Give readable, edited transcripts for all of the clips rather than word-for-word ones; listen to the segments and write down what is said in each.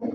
Is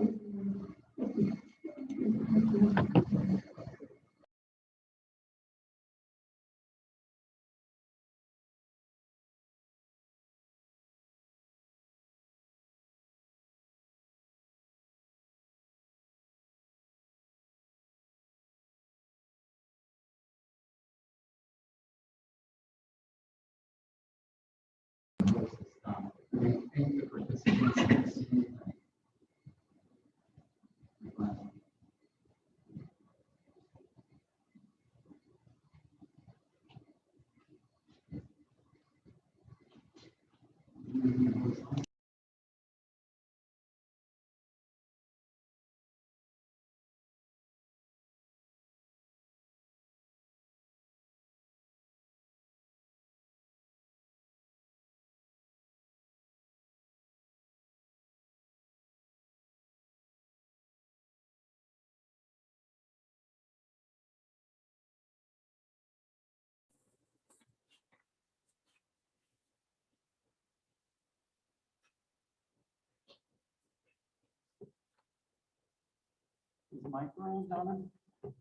the mic on, Donna?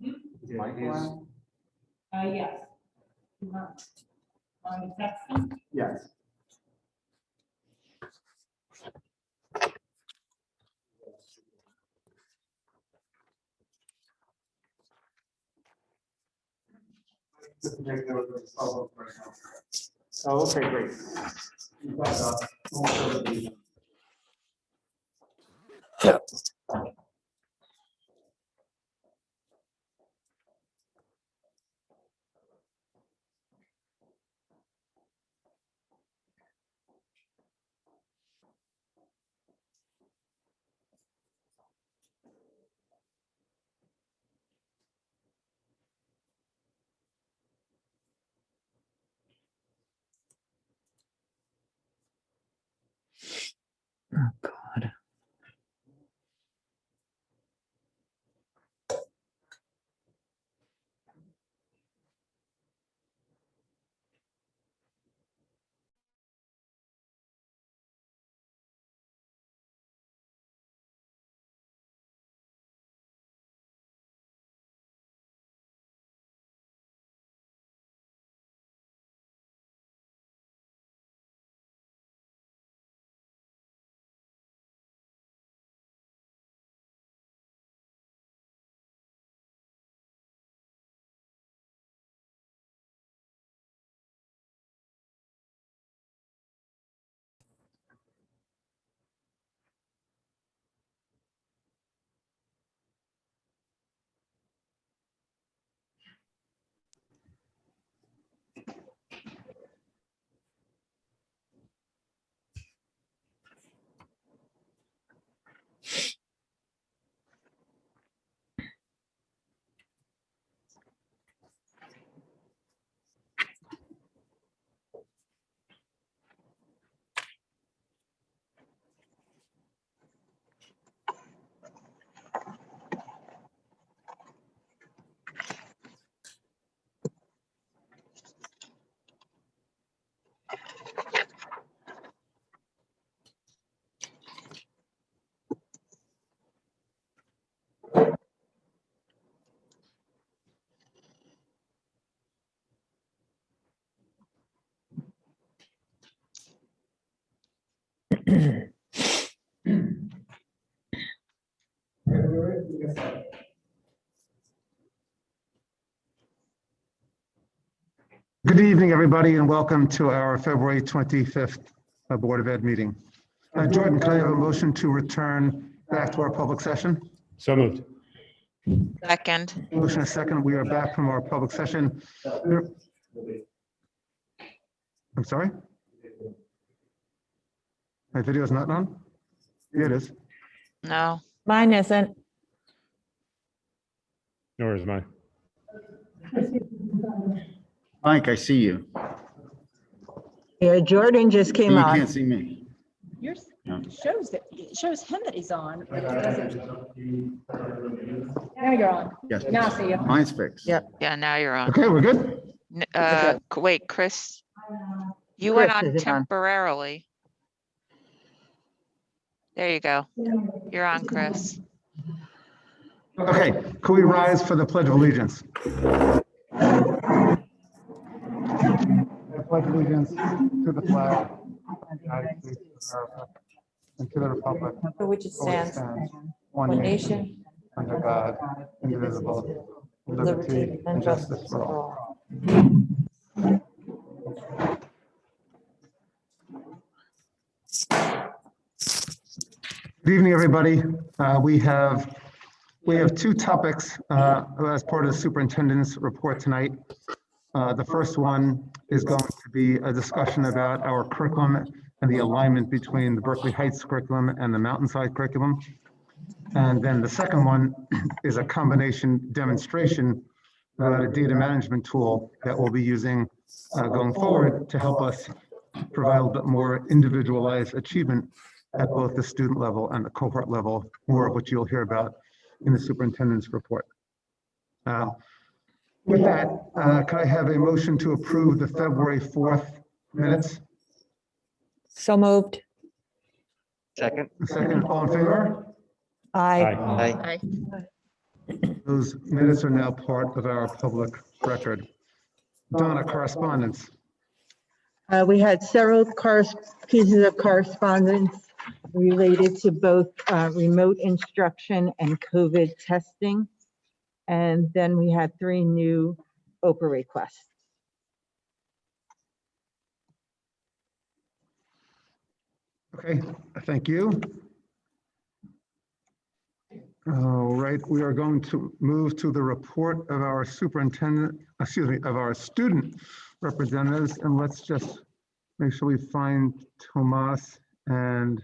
Is the Yeah, mic it is. on? Yes. On texting? Yes. Oh, okay, great. Oh, God. Good evening, everybody, and welcome to our February 25th Board of Ed meeting. Jordan, can I have a motion to return back to our public session? So moved. Second. Motion a second. We are back from our public session. I'm sorry? My video is not on? Yeah, it is. No. Mine isn't. Nor is mine. Mike, I see you. Yeah, Jordan just came You on. can't see me. Yours No. shows that, it shows him that he's on, but it doesn't. Now you're on. Yes. Now I see you. Mine's fixed. Yep. Yeah, now you're on. Okay, we're good? Wait, Chris. You went Chris on isn't on. temporarily. There you go. You're on, Chris. Okay, could we rise for the Pledge of Allegiance? I pledge allegiance to the flag of the United States of America and to the republic For which it for which it stands, stands, one nation, under God, indivisible, with liberty and justice for all. Good evening, everybody. We have two topics as part of the superintendent's report tonight. The first one is going to be a discussion about our curriculum and the alignment between the Berkeley Heights curriculum and the Mountainside curriculum. And then the second one is a combination demonstration about a data management tool that we'll be using going forward to help us provide a little bit more individualized achievement at both the student level and the cohort level, more of which you'll hear about in the superintendent's report. With that, can I have a motion to approve the February 4th minutes? So moved. Second. Second, all in favor? Aye. Aye. Those minutes are now part of our public record. Donna, correspondence. We had several pieces of correspondence related to both remote instruction and COVID testing. And then we had 3 new OPA requests. Okay, thank you. All right, we are going to move to the report of our superintendent, of our student representatives. And let's just make sure we find Tomas and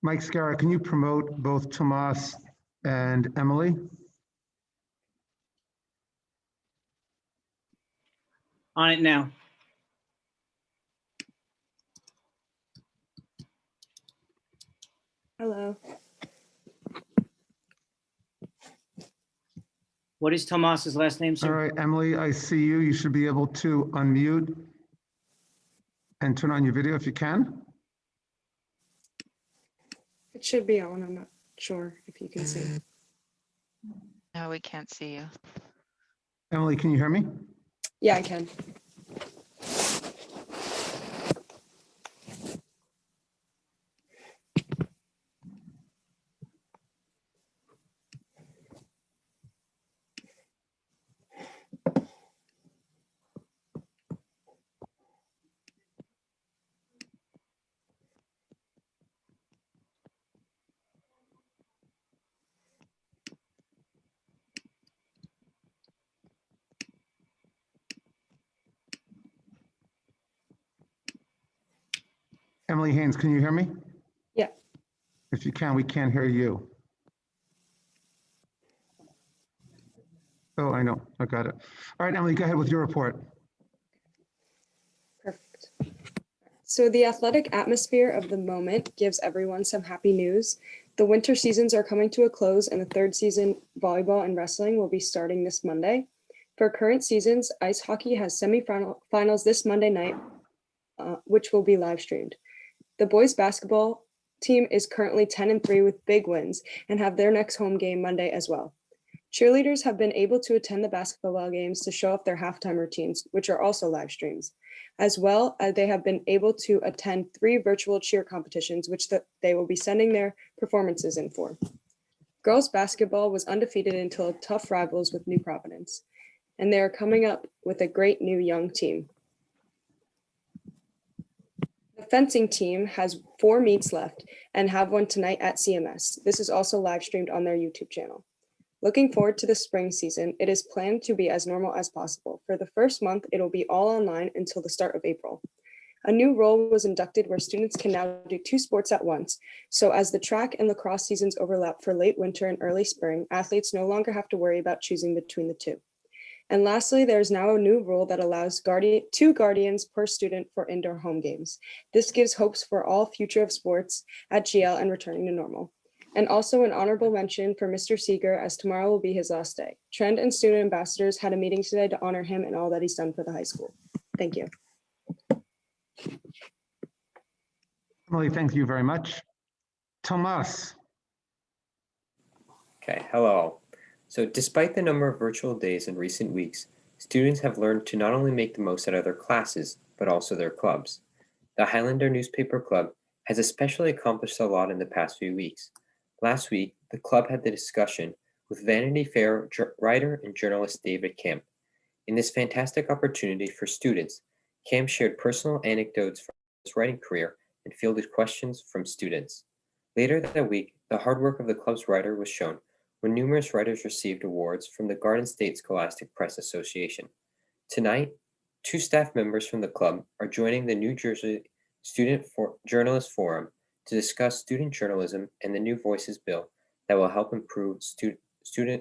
Mike Scarra. Can you promote both Tomas and Emily? On it now. Hello. What is Tomas's last name, All sir? right, Emily, I see you. You should be able to unmute and turn on your video if you can. It should be on. I'm not sure if you can see. No, we can't see you. Emily, can you hear me? Yeah, I can. Emily Haynes, can you hear me? Yeah. If you can, we can't hear you. Oh, I know. I got it. All right, Emily, go ahead with your report. Perfect. So the athletic atmosphere of the moment gives everyone some happy news. The winter seasons are coming to a close and the 3rd season volleyball and wrestling will be starting this Monday. For current seasons, ice hockey has semifinals this Monday night, which will be live streamed. The boys basketball team is currently 10-3 with big wins and have their next home game Monday as well. Cheerleaders have been able to attend the basketball games to show off their halftime routines, which are also live streams. As well, they have been able to attend 3 virtual cheer competitions, which they will be sending their performances in for. Girls basketball was undefeated until tough rivals with New Providence, and they are coming up with a great new young team. The fencing team has 4 meets left and have one tonight at CMS. This is also live streamed on their YouTube channel. Looking forward to the spring season, it is planned to be as normal as possible. For the first month, it'll be all online until the start of April. A new rule was inducted where students can now do 2 sports at once. So as the track and lacrosse seasons overlap for late winter and early spring, athletes no longer have to worry about choosing between the 2. And lastly, there's now a new rule that allows 2 guardians per student for indoor home games. This gives hopes for all future of sports at GL and returning to normal. And also an honorable mention for Mr. Seeger, as tomorrow will be his last day. Trend and student ambassadors had a meeting today to honor him and all that he's done for the high school. Thank you. Emily, thank you very much. Tomas, Okay, hello. So despite the number of virtual days in recent weeks, students have learned to not only make the most out of their classes, but also their clubs. The Highlander Newspaper Club has especially accomplished a lot in the past few weeks. Last week, the club had the discussion with Vanity Fair writer and journalist David Camp. In this fantastic opportunity for students, Camp shared personal anecdotes from his writing career and fielded questions from students. Later that week, the hard work of the club's writer was shown when numerous writers received awards from the Garden State Scholastic Press Association. Tonight, 2 staff members from the club are joining the New Jersey Student Journalist Forum to discuss student journalism and the new Voices bill that will help improve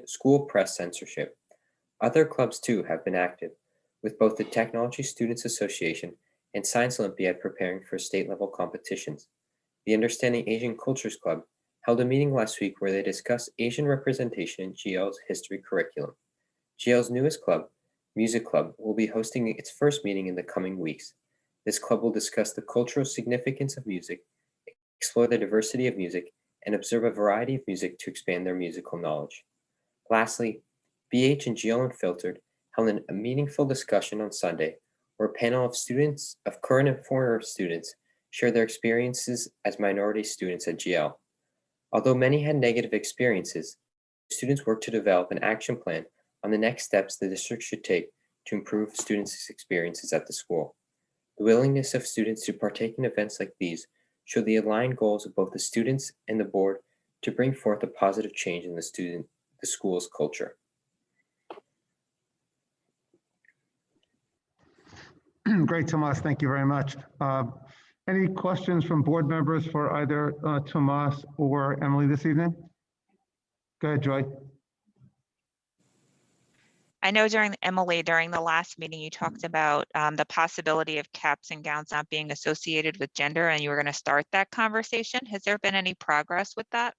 school press censorship. Other clubs too have been active, with both the Technology Students Association and Science Olympiad preparing for state-level competitions. The Understanding Asian Cultures Club held a meeting last week where they discussed Asian representation in GL's history curriculum. GL's newest club, Music Club, will be hosting its first meeting in the coming weeks. This club will discuss the cultural significance of music, explore the diversity of music, and observe a variety of music to expand their musical knowledge. Lastly, BH and GL Unfiltered held a meaningful discussion on Sunday where a panel of current and former students shared their experiences as minority students at GL. Although many had negative experiences, students worked to develop an action plan on the next steps the district should take to improve students' experiences at the school. The willingness of students to partake in events like these show the aligned goals of both the students and the board to bring forth a positive change in the school's culture. great, Tomas, thank you very much. Any questions from board members for either Tomas or Emily this evening? Go ahead, Joy. I know during the last meeting, you talked about the possibility of caps and gowns not being associated with gender, and you were going to start that conversation. Has there been any progress with that?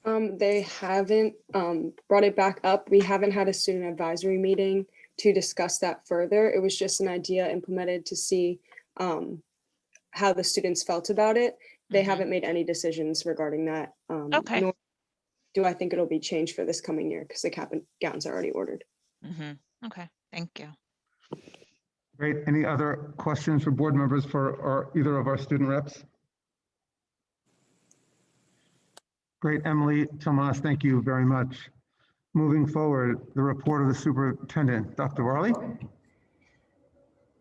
They haven't brought it back up. We haven't had a student advisory meeting to discuss that further. It was just an idea implemented to see how the students felt about it. They haven't made any decisions regarding that. Okay. Nor do I think it'll be changed for this coming year because the cap and gowns are already ordered. Okay, thank you. Great. Any other questions for board members for either of our student reps? Great, Emily, Tomas, thank you very much. Moving forward, the report of the superintendent. Dr. Worley?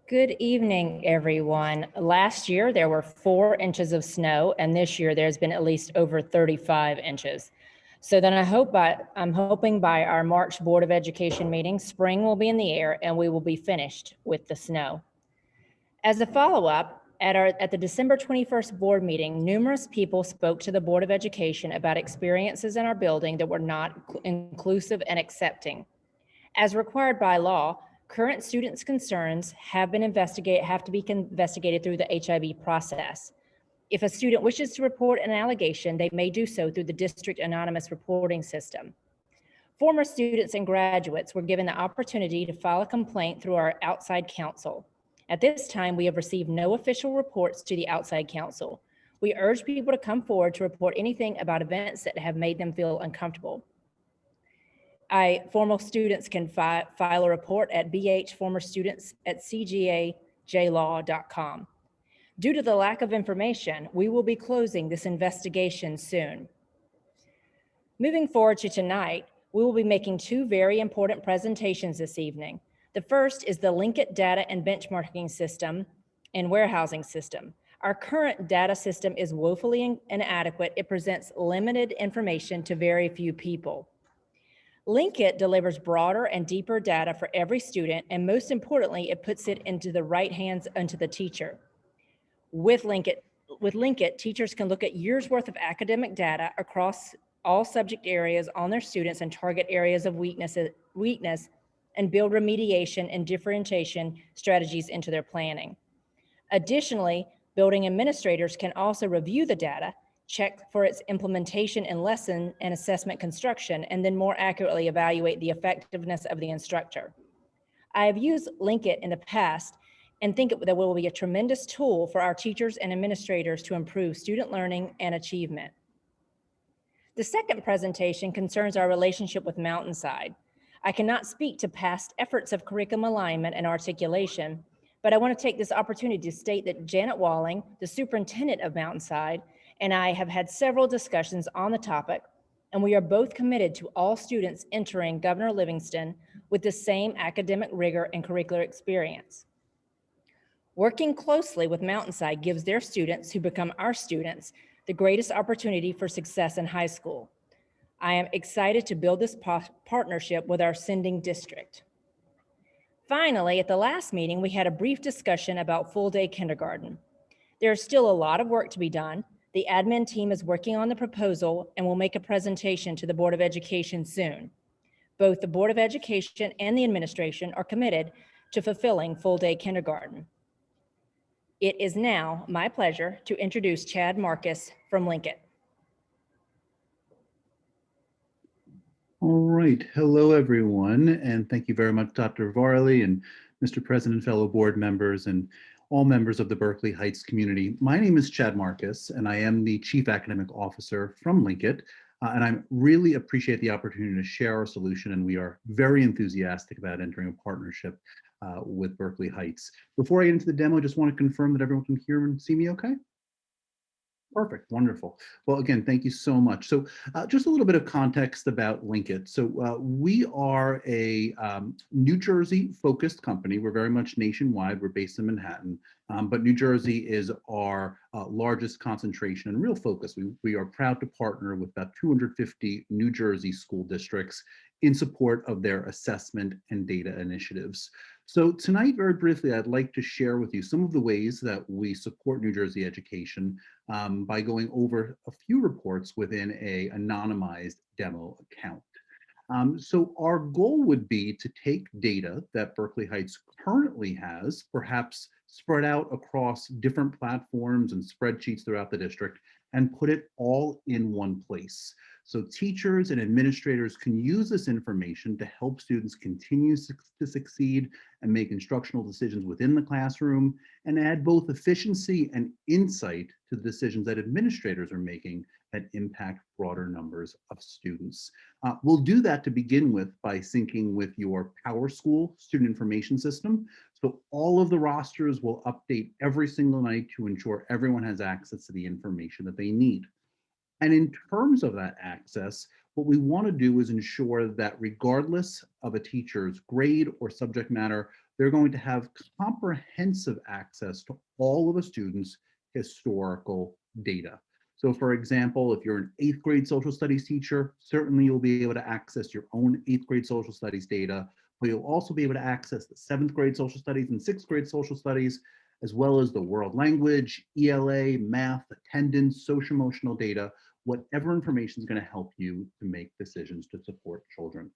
Good evening, everyone. Last year, there were 4 inches of snow, and this year there's been at least over 35 inches. So then I'm hoping by our March Board of Education meeting, spring will be in the air and we will be finished with the snow. As a follow-up, at the December 21st board meeting, numerous people spoke to the Board of Education about experiences in our building that were not inclusive and accepting. As required by law, current students' concerns have to be investigated through the HIB process. If a student wishes to report an allegation, they may do so through the district anonymous reporting system. Former students and graduates were given the opportunity to file a complaint through our outside counsel. At this time, we have received no official reports to the outside counsel. We urge people to come forward to report anything about events that have made them feel uncomfortable. Former students can file a report at bhformerstudents@cgajlaw.com. Due to the lack of information, we will be closing this investigation soon. Moving forward to tonight, we will be making 2 very important presentations this evening. The first is the Linkit data and benchmarking system and warehousing system. Our current data system is woefully inadequate. It presents limited information to very few people. Linkit delivers broader and deeper data for every student, and most importantly, it puts it into the right hands into the teacher. With Linkit, teachers can look at years worth of academic data across all subject areas on their students and target areas of weakness and build remediation and differentiation strategies into their planning. Additionally, building administrators can also review the data, check for its implementation in lesson and assessment construction, and then more accurately evaluate the effectiveness of the instructor. I have used Linkit in the past, and think that it will be a tremendous tool for our teachers and administrators to improve student learning and achievement. The second presentation concerns our relationship with Mountainside. I cannot speak to past efforts of curriculum alignment and articulation, but I want to take this opportunity to state that Janet Walling, the superintendent of Mountainside, and I have had several discussions on the topic, and we are both committed to all students entering Governor Livingston with the same academic rigor and curricular experience. Working closely with Mountainside gives their students, who become our students, the greatest opportunity for success in high school. I am excited to build this partnership with our sending district. Finally, at the last meeting, we had a brief discussion about full-day kindergarten. There is still a lot of work to be done. The admin team is working on the proposal and will make a presentation to the Board of Education soon. Both the Board of Education and the administration are committed to fulfilling full-day kindergarten. It is now my pleasure to introduce Chad Marcus from Lincoln. All right. Hello, everyone. And thank you very much, Dr. Varley and Mr. President, fellow board members, and all members of the Berkeley Heights community. My name is Chad Marcus, and I am the Chief Academic Officer from Lincoln. And I really appreciate the opportunity to share our solution, and we are very enthusiastic about entering a partnership with Berkeley Heights. Before I get into the demo, I just want to confirm that everyone can hear and see me okay? Perfect, wonderful. Well, again, thank you so much. So just a little bit of context about Lincoln. So we are a New Jersey focused company. We're very much nationwide. We're based in Manhattan, but New Jersey is our largest concentration and real focus. We are proud to partner with about 250 New Jersey school districts in support of their assessment and data initiatives. So tonight, very briefly, I'd like to share with you some of the ways that we support New Jersey education by going over a few reports within a anonymized demo account. So our goal would be to take data that Berkeley Heights currently has, perhaps spread out across different platforms and spreadsheets throughout the district, and put it all in one place. So teachers and administrators can use this information to help students continue to succeed and make instructional decisions within the classroom, and add both efficiency and insight to the decisions that administrators are making that impact broader numbers of students. We'll do that to begin with by syncing with your PowerSchool student information system. So all of the rosters will update every single night to ensure everyone has access to the information that they need. And in terms of that access, what we want to do is ensure that regardless of a teacher's grade or subject matter, they're going to have comprehensive access to all of a student's historical data. So for example, if you're an 8th grade social studies teacher, certainly you'll be able to access your own 8th grade social studies data, but you'll also be able to access the 7th grade social studies and 6th grade social studies, as well as the world language, ELA, math, attendance, social emotional data, whatever information is going to help you to make decisions to support children.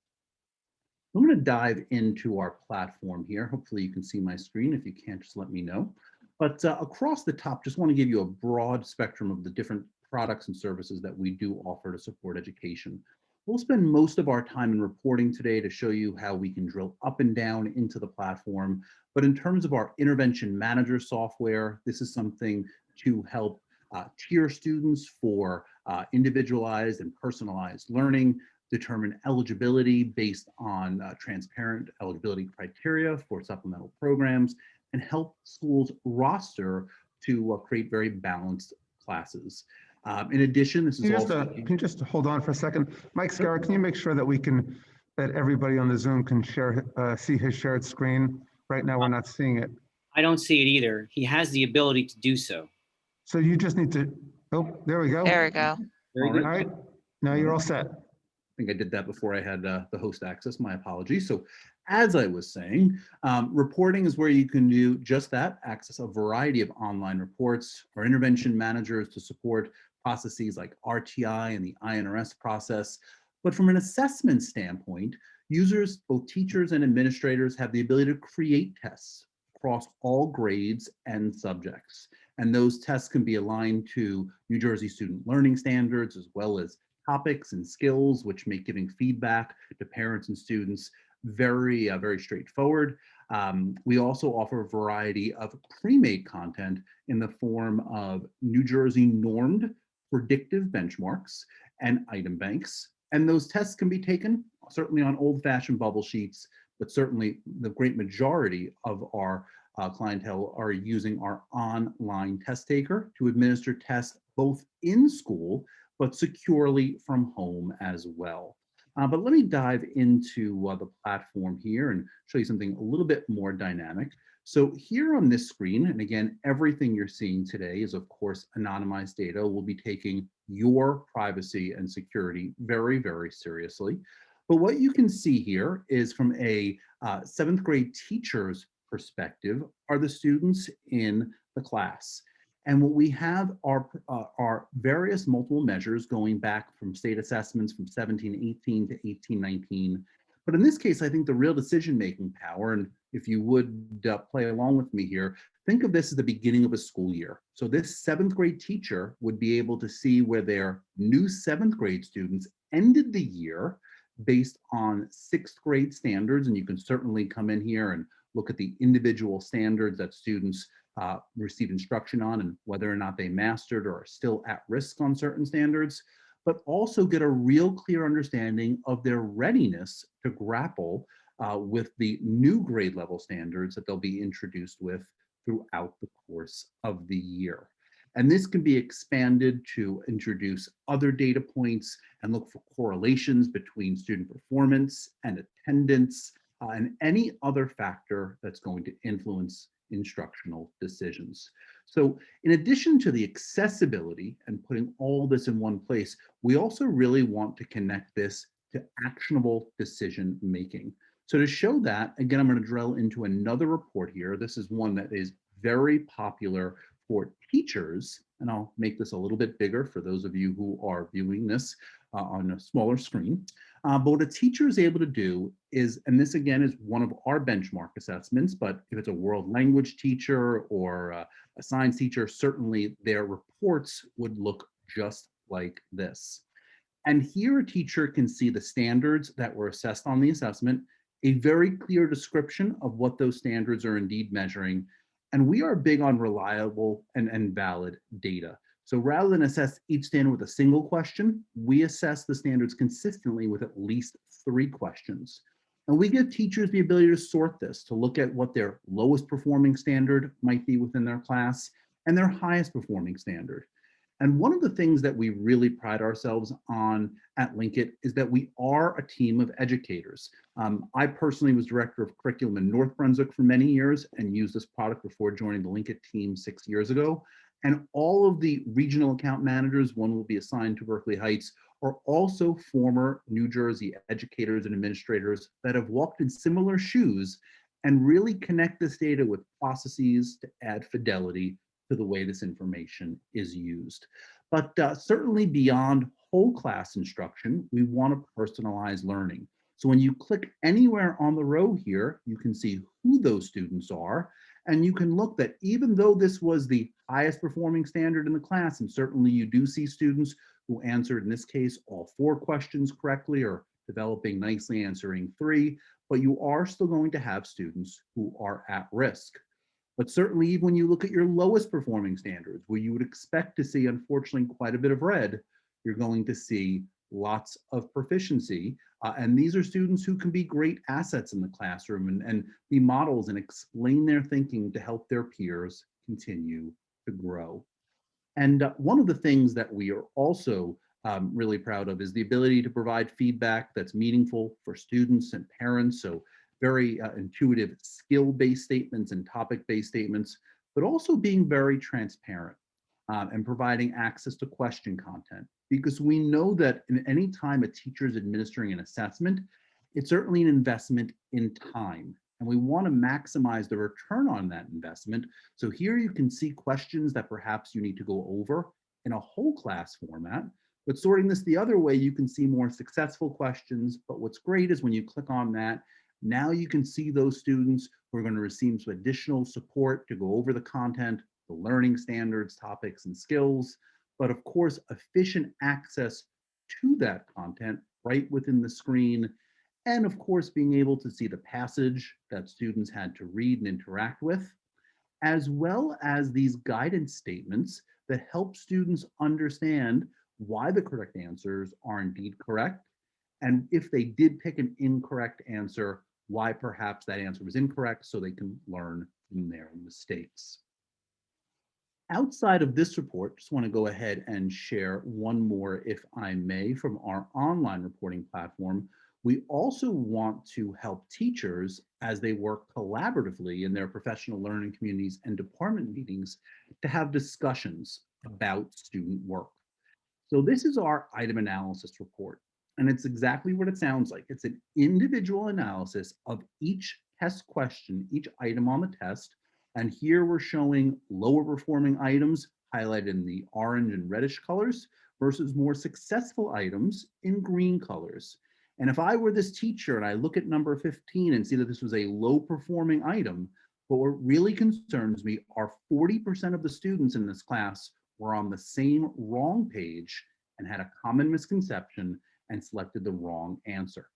I'm going to dive into our platform here. Hopefully you can see my screen. If you can't, just let me know. But across the top, just want to give you a broad spectrum of the different products and services that we do offer to support education. We'll spend most of our time in reporting today to show you how we can drill up and down into the platform. But in terms of our intervention manager software, this is something to help tier students for individualized and personalized learning, determine eligibility based on transparent eligibility criteria for supplemental programs, and help schools roster to create very balanced classes. In addition, this is can you just hold on for a second? Mike Scarra, can you make sure that everybody on the Zoom can see his shared screen? Right now, we're not seeing it. I don't see it either. He has the ability to do so. So you just need to, oh, there we go. There we go. Very All good. right, now you're all set. I think I did that before I had the host access. My apologies. So as I was saying, reporting is where you can do just that, access a variety of online reports or intervention managers to support processes like RTI and the INRS process. But from an assessment standpoint, users, both teachers and administrators, have the ability to create tests across all grades and subjects. And those tests can be aligned to New Jersey student learning standards, as well as topics and skills, which make giving feedback to parents and students very straightforward. We also offer a variety of pre-made content in the form of New Jersey normed predictive benchmarks and item banks. And those tests can be taken certainly on old-fashioned bubble sheets, but certainly the great majority of our clientele are using our online test taker to administer tests both in school, but securely from home as well. But let me dive into the platform here and show you something a little bit more dynamic. So here on this screen, and again, everything you're seeing today is of course anonymized data. We'll be taking your privacy and security very, very seriously. But what you can see here is from a 7th grade teacher's perspective are the students in the class. And what we have are various multiple measures going back from state assessments from 17-18 to 18-19. But in this case, I think the real decision-making power, and if you would play along with me here, think of this as the beginning of a school year. So this 7th grade teacher would be able to see where their new 7th grade students ended the year based on 6th grade standards. And you can certainly come in here and look at the individual standards that students receive instruction on and whether or not they mastered or are still at risk on certain standards, but also get a real clear understanding of their readiness to grapple with the new grade level standards that they'll be introduced with throughout the course of the year. And this can be expanded to introduce other data points and look for correlations between student performance and attendance and any other factor that's going to influence instructional decisions. So in addition to the accessibility and putting all this in one place, we also really want to connect this to actionable decision making. So to show that, again, I'm going to drill into another report here. This is one that is very popular for teachers, and I'll make this a little bit bigger for those of you who are viewing this on a smaller screen. But what a teacher is able to do is, and this again is one of our benchmark assessments, but if it's a world language teacher or a science teacher, certainly their reports would look just like this. And here a teacher can see the standards that were assessed on the assessment, a very clear description of what those standards are indeed measuring. And we are big on reliable and valid data. So rather than assess each standard with a single question, we assess the standards consistently with at least 3 questions. And we give teachers the ability to sort this, to look at what their lowest performing standard might be within their class and their highest performing standard. And one of the things that we really pride ourselves on at Linkit is that we are a team of educators. I personally was director of curriculum in North Brunswick for many years and used this product before joining the Linkit team 6 years ago. And all of the regional account managers, one will be assigned to Berkeley Heights, are also former New Jersey educators and administrators that have walked in similar shoes and really connect this data with processes to add fidelity to the way this information is used. But certainly beyond whole class instruction, we want to personalize learning. So when you click anywhere on the row here, you can see who those students are. And you can look that even though this was the highest performing standard in the class, and certainly you do see students who answered, in this case, all 4 questions correctly or developing nicely answering 3, but you are still going to have students who are at risk. But certainly even when you look at your lowest performing standards, where you would expect to see, unfortunately, quite a bit of red, you're going to see lots of proficiency. And these are students who can be great assets in the classroom and be models and explain their thinking to help their peers continue to grow. And one of the things that we are also really proud of is the ability to provide feedback that's meaningful for students and parents. So very intuitive skill-based statements and topic-based statements, but also being very transparent and providing access to question content. Because we know that in any time a teacher is administering an assessment, it's certainly an investment in time. And we want to maximize the return on that investment. So here you can see questions that perhaps you need to go over in a whole class format. But sorting this the other way, you can see more successful questions. But what's great is when you click on that, now you can see those students who are going to receive some additional support to go over the content, the learning standards, topics, and skills, but of course, efficient access to that content right within the screen. and of course, being able to see the passage that students had to read and interact with, as well as these guidance statements that help students understand why the correct answers are indeed correct, and if they did pick an incorrect answer, why perhaps that answer was incorrect, so they can learn from their mistakes. Outside of this report, just want to go ahead and share one more, if I may, from our online reporting platform. We also want to help teachers as they work collaboratively in their professional learning communities and department meetings to have discussions about student work. So this is our item analysis report, and it's exactly what it sounds like. It's an individual analysis of each test question, each item on the test. And here we're showing lower performing items highlighted in the orange and reddish colors versus more successful items in green colors. And if I were this teacher and I look at number 15 and see that this was a low performing item, but what really concerns me are 40% of the students in this class were on the same wrong page and had a common misconception and selected the wrong answer.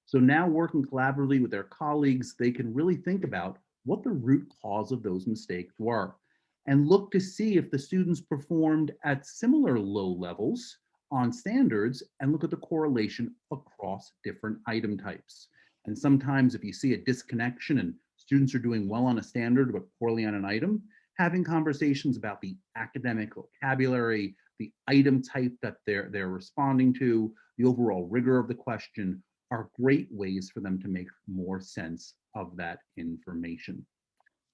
So now working collaboratively with their colleagues, they can really think about what the root cause of those mistakes were and look to see if the students performed at similar low levels on standards and look at the correlation across different item types. And sometimes if you see a disconnection and students are doing well on a standard but poorly on an item, having conversations about the academic vocabulary, the item type that they're responding to, the overall rigor of the question are great ways for them to make more sense of that information.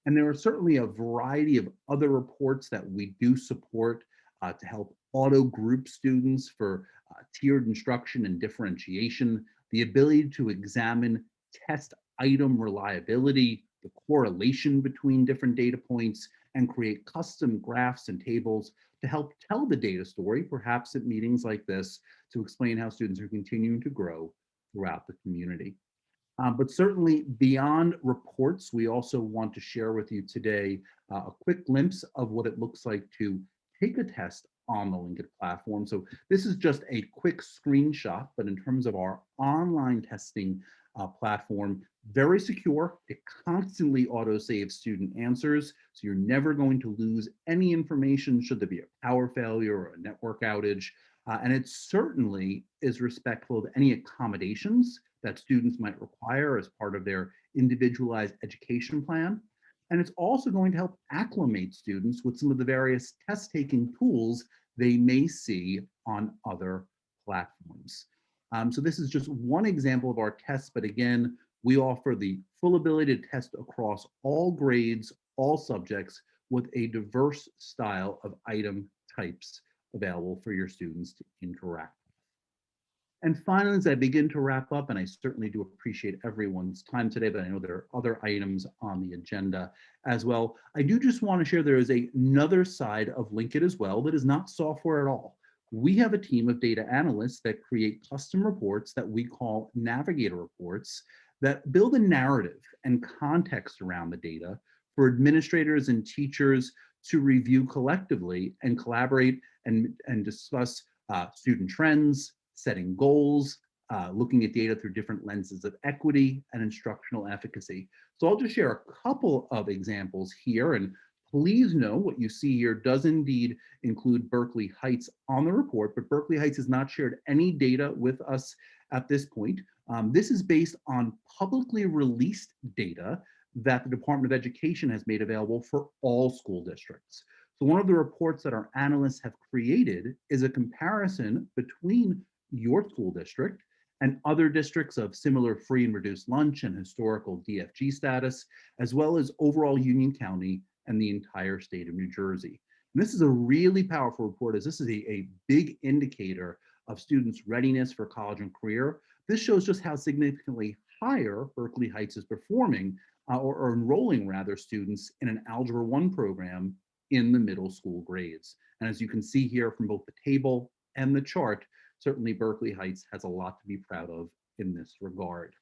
And there are certainly a variety of other reports that we do support to help auto group students for tiered instruction and differentiation, the ability to examine test item reliability, the correlation between different data points, and create custom graphs and tables to help tell the data story, perhaps at meetings like this, to explain how students are continuing to grow throughout the community. But certainly beyond reports, we also want to share with you today a quick glimpse of what it looks like to take a test on the Linkit platform. So this is just a quick screenshot, but in terms of our online testing platform, very secure. It constantly auto-saves student answers, so you're never going to lose any information should there be a power failure or a network outage. And it certainly is respectful of any accommodations that students might require as part of their individualized education plan. And it's also going to help acclimate students with some of the various test-taking tools they may see on other platforms. So this is just one example of our tests, but again, we offer the full ability to test across all grades, all subjects, with a diverse style of item types available for your students to interact with. And finally, as I begin to wrap up, and I certainly do appreciate everyone's time today, but I know there are other items on the agenda as well. I do just want to share there is another side of Linkit as well that is not software at all. We have a team of data analysts that create custom reports that we call navigator reports that build a narrative and context around the data for administrators and teachers to review collectively and collaborate and discuss student trends, setting goals, looking at data through different lenses of equity and instructional efficacy. So I'll just share a couple of examples here, and please know what you see here does indeed include Berkeley Heights on the report, but Berkeley Heights has not shared any data with us at this point. This is based on publicly released data that the Department of Education has made available for all school districts. So one of the reports that our analysts have created is a comparison between your school district and other districts of similar free and reduced lunch and historical DFG status, as well as overall Union County and the entire state of New Jersey. And this is a really powerful report, as this is a big indicator of students' readiness for college and career. This shows just how significantly higher Berkeley Heights is performing or enrolling rather students in an Algebra 1 program in the middle school grades. And as you can see here from both the table and the chart, certainly Berkeley Heights has a lot to be proud of in this regard.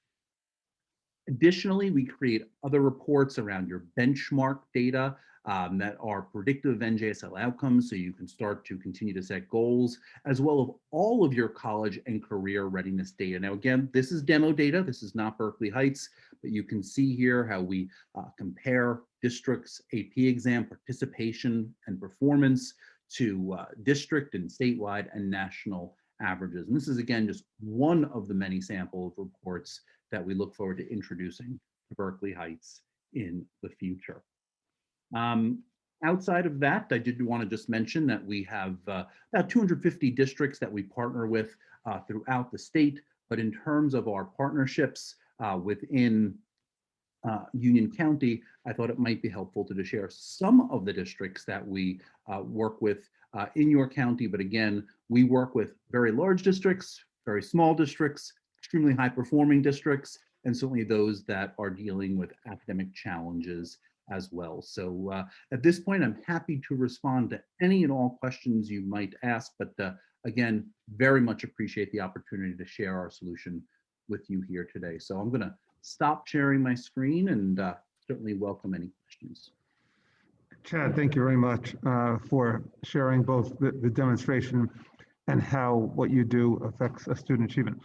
Additionally, we create other reports around your benchmark data that are predictive of NJSL outcomes, so you can start to continue to set goals, as well as all of your college and career readiness data. Now, again, this is demo data. This is not Berkeley Heights, but you can see here how we compare districts' AP exam participation and performance to district and statewide and national averages. And this is, again, just one of the many sample reports that we look forward to introducing to Berkeley Heights in the future. Outside of that, I did want to just mention that we have about 250 districts that we partner with throughout the state. But in terms of our partnerships within Union County, I thought it might be helpful to share some of the districts that we work with in your county. But again, we work with very large districts, very small districts, extremely high performing districts, and certainly those that are dealing with academic challenges as well. So at this point, I'm happy to respond to any and all questions you might ask, but again, very much appreciate the opportunity to share our solution with you here today. So I'm gonna stop sharing my screen and certainly welcome any questions. Chad, thank you very much for sharing both the demonstration and how what you do affects student achievement.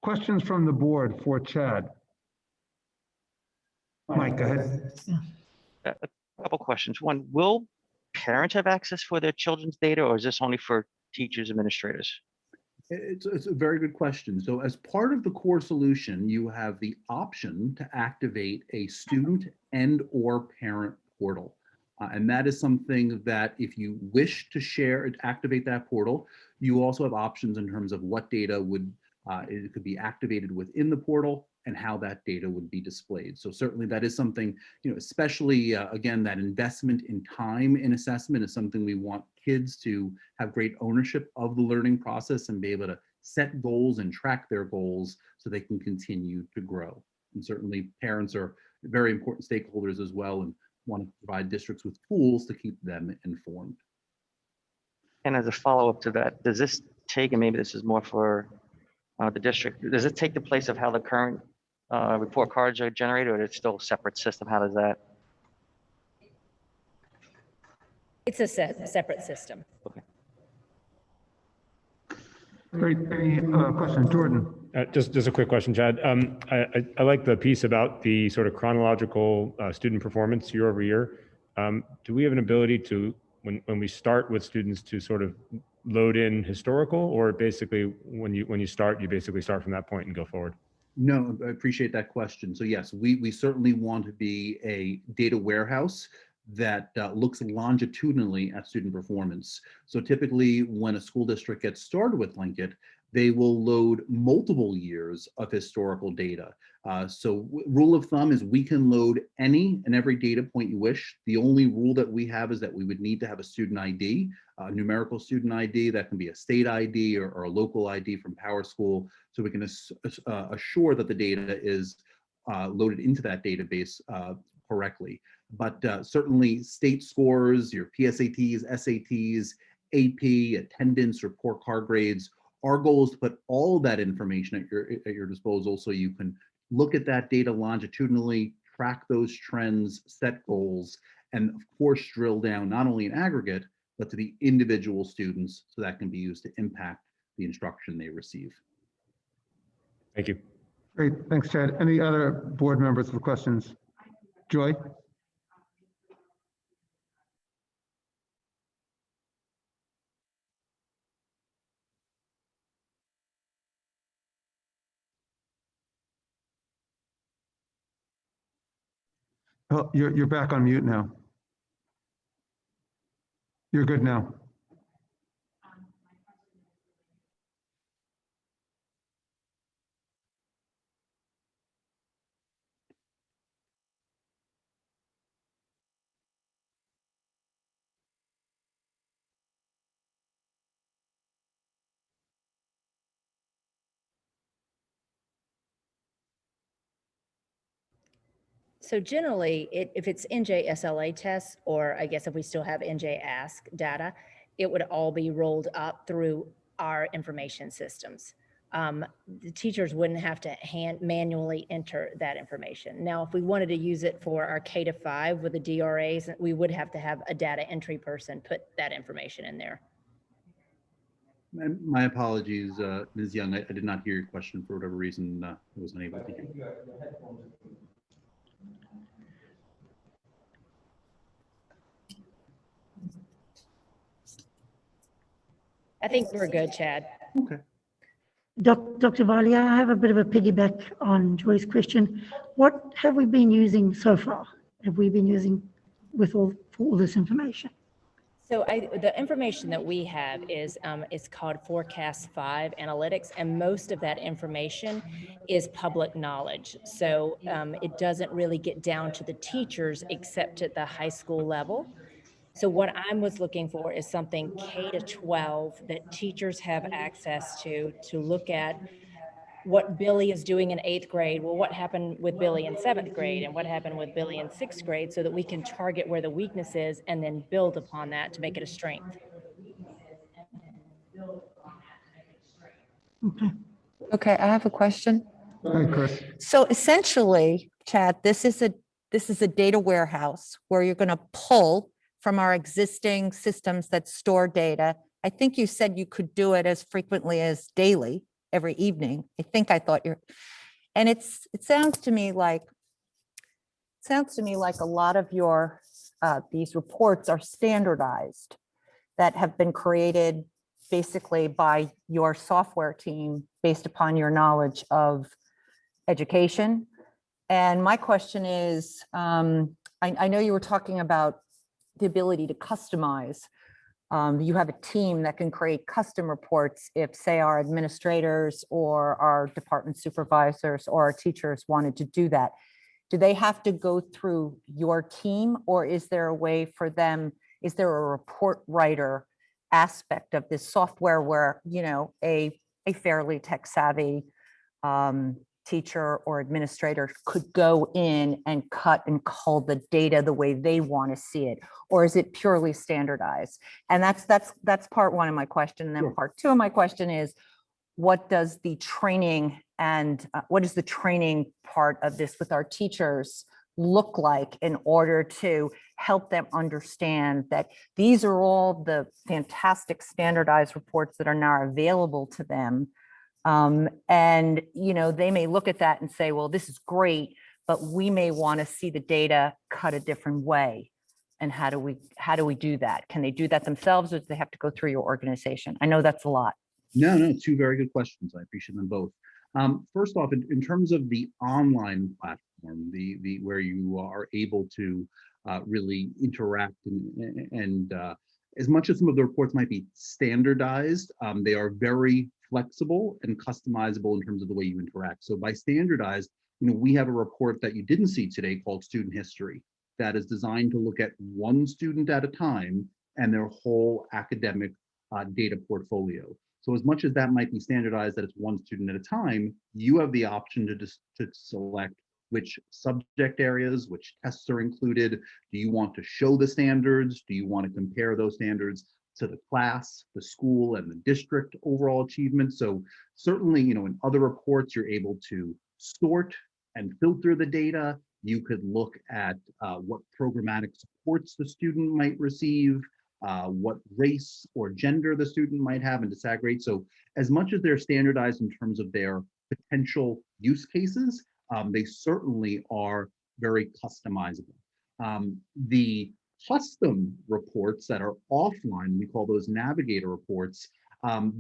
Questions from the board for Chad? Mike, go ahead. A couple questions. One, will parents have access for their children's data, or is this only for teachers, administrators? It's a very good question. So as part of the core solution, you have the option to activate a student and or parent portal. And that is something that if you wish to share, activate that portal, you also have options in terms of what data would, it could be activated within the portal and how that data would be displayed. So certainly that is something, you know, especially again, that investment in time in assessment is something we want kids to have great ownership of the learning process and be able to set goals and track their goals so they can continue to grow. And certainly parents are very important stakeholders as well and want to provide districts with tools to keep them informed. And as a follow-up to that, does this take, and maybe this is more for the district, does it take the place of how the current report cards are generated, or it's still a separate system? How does that? It's a separate system. Okay. Great. Any questions, Jordan? Just a quick question, Chad. I like the piece about the sort of chronological student performance year over year. Do we have an ability to, when we start with students, to sort of load in historical, or basically when you start, you basically start from that point and go forward? No, I appreciate that question. So yes, we certainly want to be a data warehouse that looks longitudinally at student performance. So typically when a school district gets started with Linkit, they will load multiple years of historical data. So rule of thumb is we can load any and every data point you wish. The only rule that we have is that we would need to have a student ID, a numerical student ID that can be a state ID or a local ID from PowerSchool, so we can assure that the data is loaded into that database correctly. But certainly state scores, your PSATs, SATs, AP, attendance, report card grades, our goal is to put all of that information at your disposal so you can look at that data longitudinally, track those trends, set goals, and of course drill down not only in aggregate, but to the individual students so that can be used to impact the instruction they receive. Thank you. Great, thanks, Chad. Any other board members with questions? Joy? Oh, you're back on mute now. You're good now. So generally, if it's NJSLA tests, or I guess if we still have NJ Ask data, it would all be rolled up through our information systems. the teachers wouldn't have to manually enter that information. Now, if we wanted to use it for our K-5 with the DRAs, we would have to have a data entry person put that information in there. My apologies, Ms. Young. I did not hear your question for whatever reason. I was unable to hear. I think we're good, Chad. Okay. Dr. Varley, I have a bit of a piggyback on Joy's question. What have we been using so far? Have we been using for all this information? So the information that we have is called Forecast 5 Analytics, and most of that information is public knowledge. So it doesn't really get down to the teachers except at the high school level. So what I was looking for is something K-12 that teachers have access to look at what Billy is doing in 8th grade. Well, what happened with Billy in 7th grade and what happened with Billy in 6th grade, so that we can target where the weakness is and then build upon that to make it a strength. Okay. Okay, I have a question. Hi, Chris. So essentially, Chad, this is a data warehouse where you're going to pull from our existing systems that store data. I think you said you could do it as frequently as daily, every evening. I thought and it sounds to me like a lot of your these reports are standardized, that have been created basically by your software team based upon your knowledge of education. And my question is, I know you were talking about the ability to customize. You have a team that can create custom reports if, say, our administrators or our department supervisors or our teachers wanted to do that. Do they have to go through your team, or is there a way for them, is there a report writer aspect of this software where, you know, a fairly tech savvy teacher or administrator could go in and cut and cull the data the way they want to see it? Or is it purely standardized? And that's part one of my question. And then Sure. part two of my question is, what does the training and what is the training part of this with our teachers look like in order to help them understand that these are all the fantastic standardized reports that are now available to them? And, you know, they may look at that and say, well, this is great, but we may want to see the data cut a different way. And how do we do that? Can they do that themselves, or do they have to go through your organization? I know that's a lot. No, two very good questions. I appreciate them both. First off, in terms of the online platform, the where you are able to really interact and as much as some of the reports might be standardized, they are very flexible and customizable in terms of the way you interact. So by standardized, you know, we have a report that you didn't see today called Student History that is designed to look at one student at a time and their whole academic data portfolio. So as much as that might be standardized that it's one student at a time, you have the option to select which subject areas, which tests are included. Do you want to show the standards? Do you want to compare those standards to the class, the school, and the district overall achievement? So certainly, you know, in other reports, you're able to sort and filter the data. You could look at what programmatic supports the student might receive, what race or gender the student might have, and disaggregate. So as much as they're standardized in terms of their potential use cases, they certainly are very customizable. The custom reports that are offline, we call those navigator reports,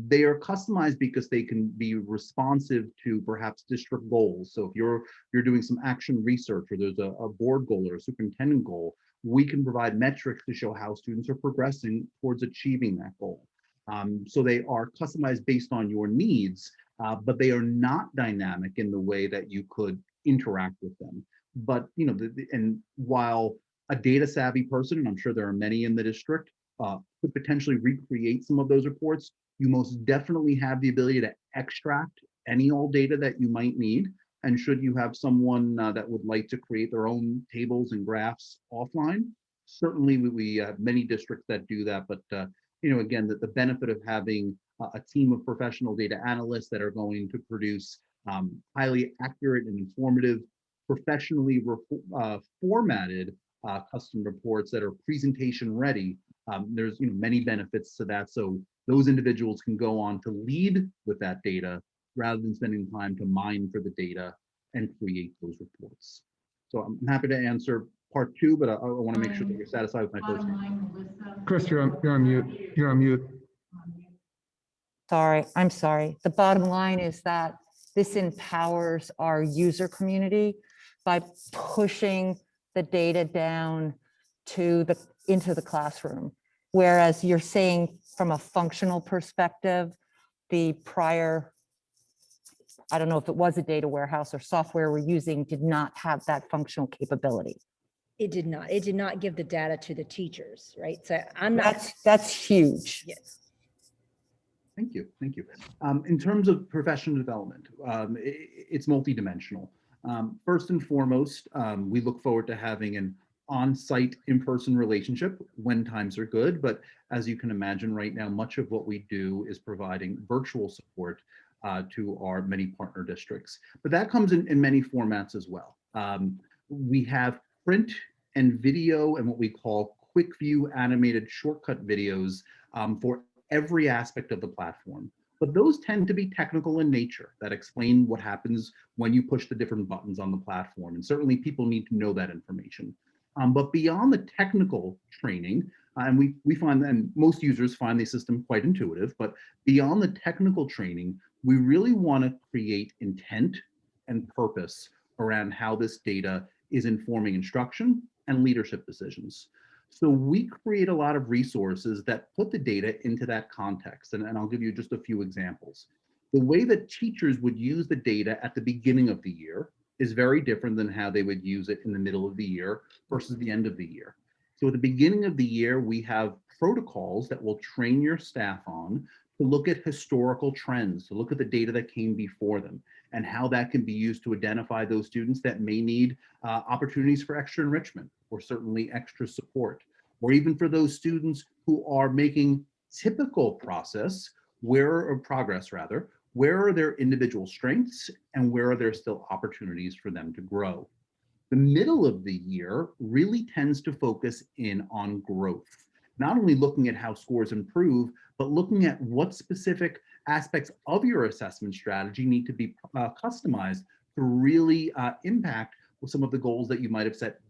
they are customized because they can be responsive to perhaps district goals. So if you're doing some action research, or there's a board goal or a superintendent goal, we can provide metrics to show how students are progressing towards achieving that goal. So they are customized based on your needs, but they are not dynamic in the way that you could interact with them. But, you know, and while a data savvy person, and I'm sure there are many in the district, could potentially recreate some of those reports, you most definitely have the ability to extract any old data that you might need. And should you have someone that would like to create their own tables and graphs offline, certainly we have many districts that do that. But you know, again, that the benefit of having a team of professional data analysts that are going to produce highly accurate and informative, professionally formatted custom reports that are presentation ready. There's many benefits to that. So those individuals can go on to lead with that data rather than spending time to mine for the data and create those reports. So I'm happy to answer part two, but I want to make sure that you're satisfied with my first answer. Chris, you're on mute. You're on mute. Sorry, I'm sorry. The bottom line is that this empowers our user community by pushing the data down to into the classroom. Whereas you're saying from a functional perspective, the prior, I don't know if it was a data warehouse or software we're using, did not have that functional capability. It did not. It did not give the data to the teachers, right? So I'm not. That's huge. Yes. Thank you. Thank you. In terms of professional development, it's multidimensional. First and foremost, we look forward to having an on-site, in-person relationship when times are good. But as you can imagine right now, much of what we do is providing virtual support to our many partner districts. But that comes in many formats as well. We have print and video and what we call quick view animated shortcut videos for every aspect of the platform. But those tend to be technical in nature that explain what happens when you push the different buttons on the platform. And certainly people need to know that information. But beyond the technical training, and we find, and most users find the system quite intuitive, but beyond the technical training, we really want to create intent and purpose around how this data is informing instruction and leadership decisions. So we create a lot of resources that put the data into that context. And I'll give you just a few examples. The way that teachers would use the data at the beginning of the year is very different than how they would use it in the middle of the year versus the end of the year. So at the beginning of the year, we have protocols that will train your staff on to look at historical trends, to look at the data that came before them, and how that can be used to identify those students that may need opportunities for extra enrichment or certainly extra support, or even for those students who are making typical progress, where are their individual strengths and where are there still opportunities for them to grow. The middle of the year really tends to focus in on growth, not only looking at how scores improve, but looking at what specific aspects of your assessment strategy need to be customized to really impact some of the goals that you might have set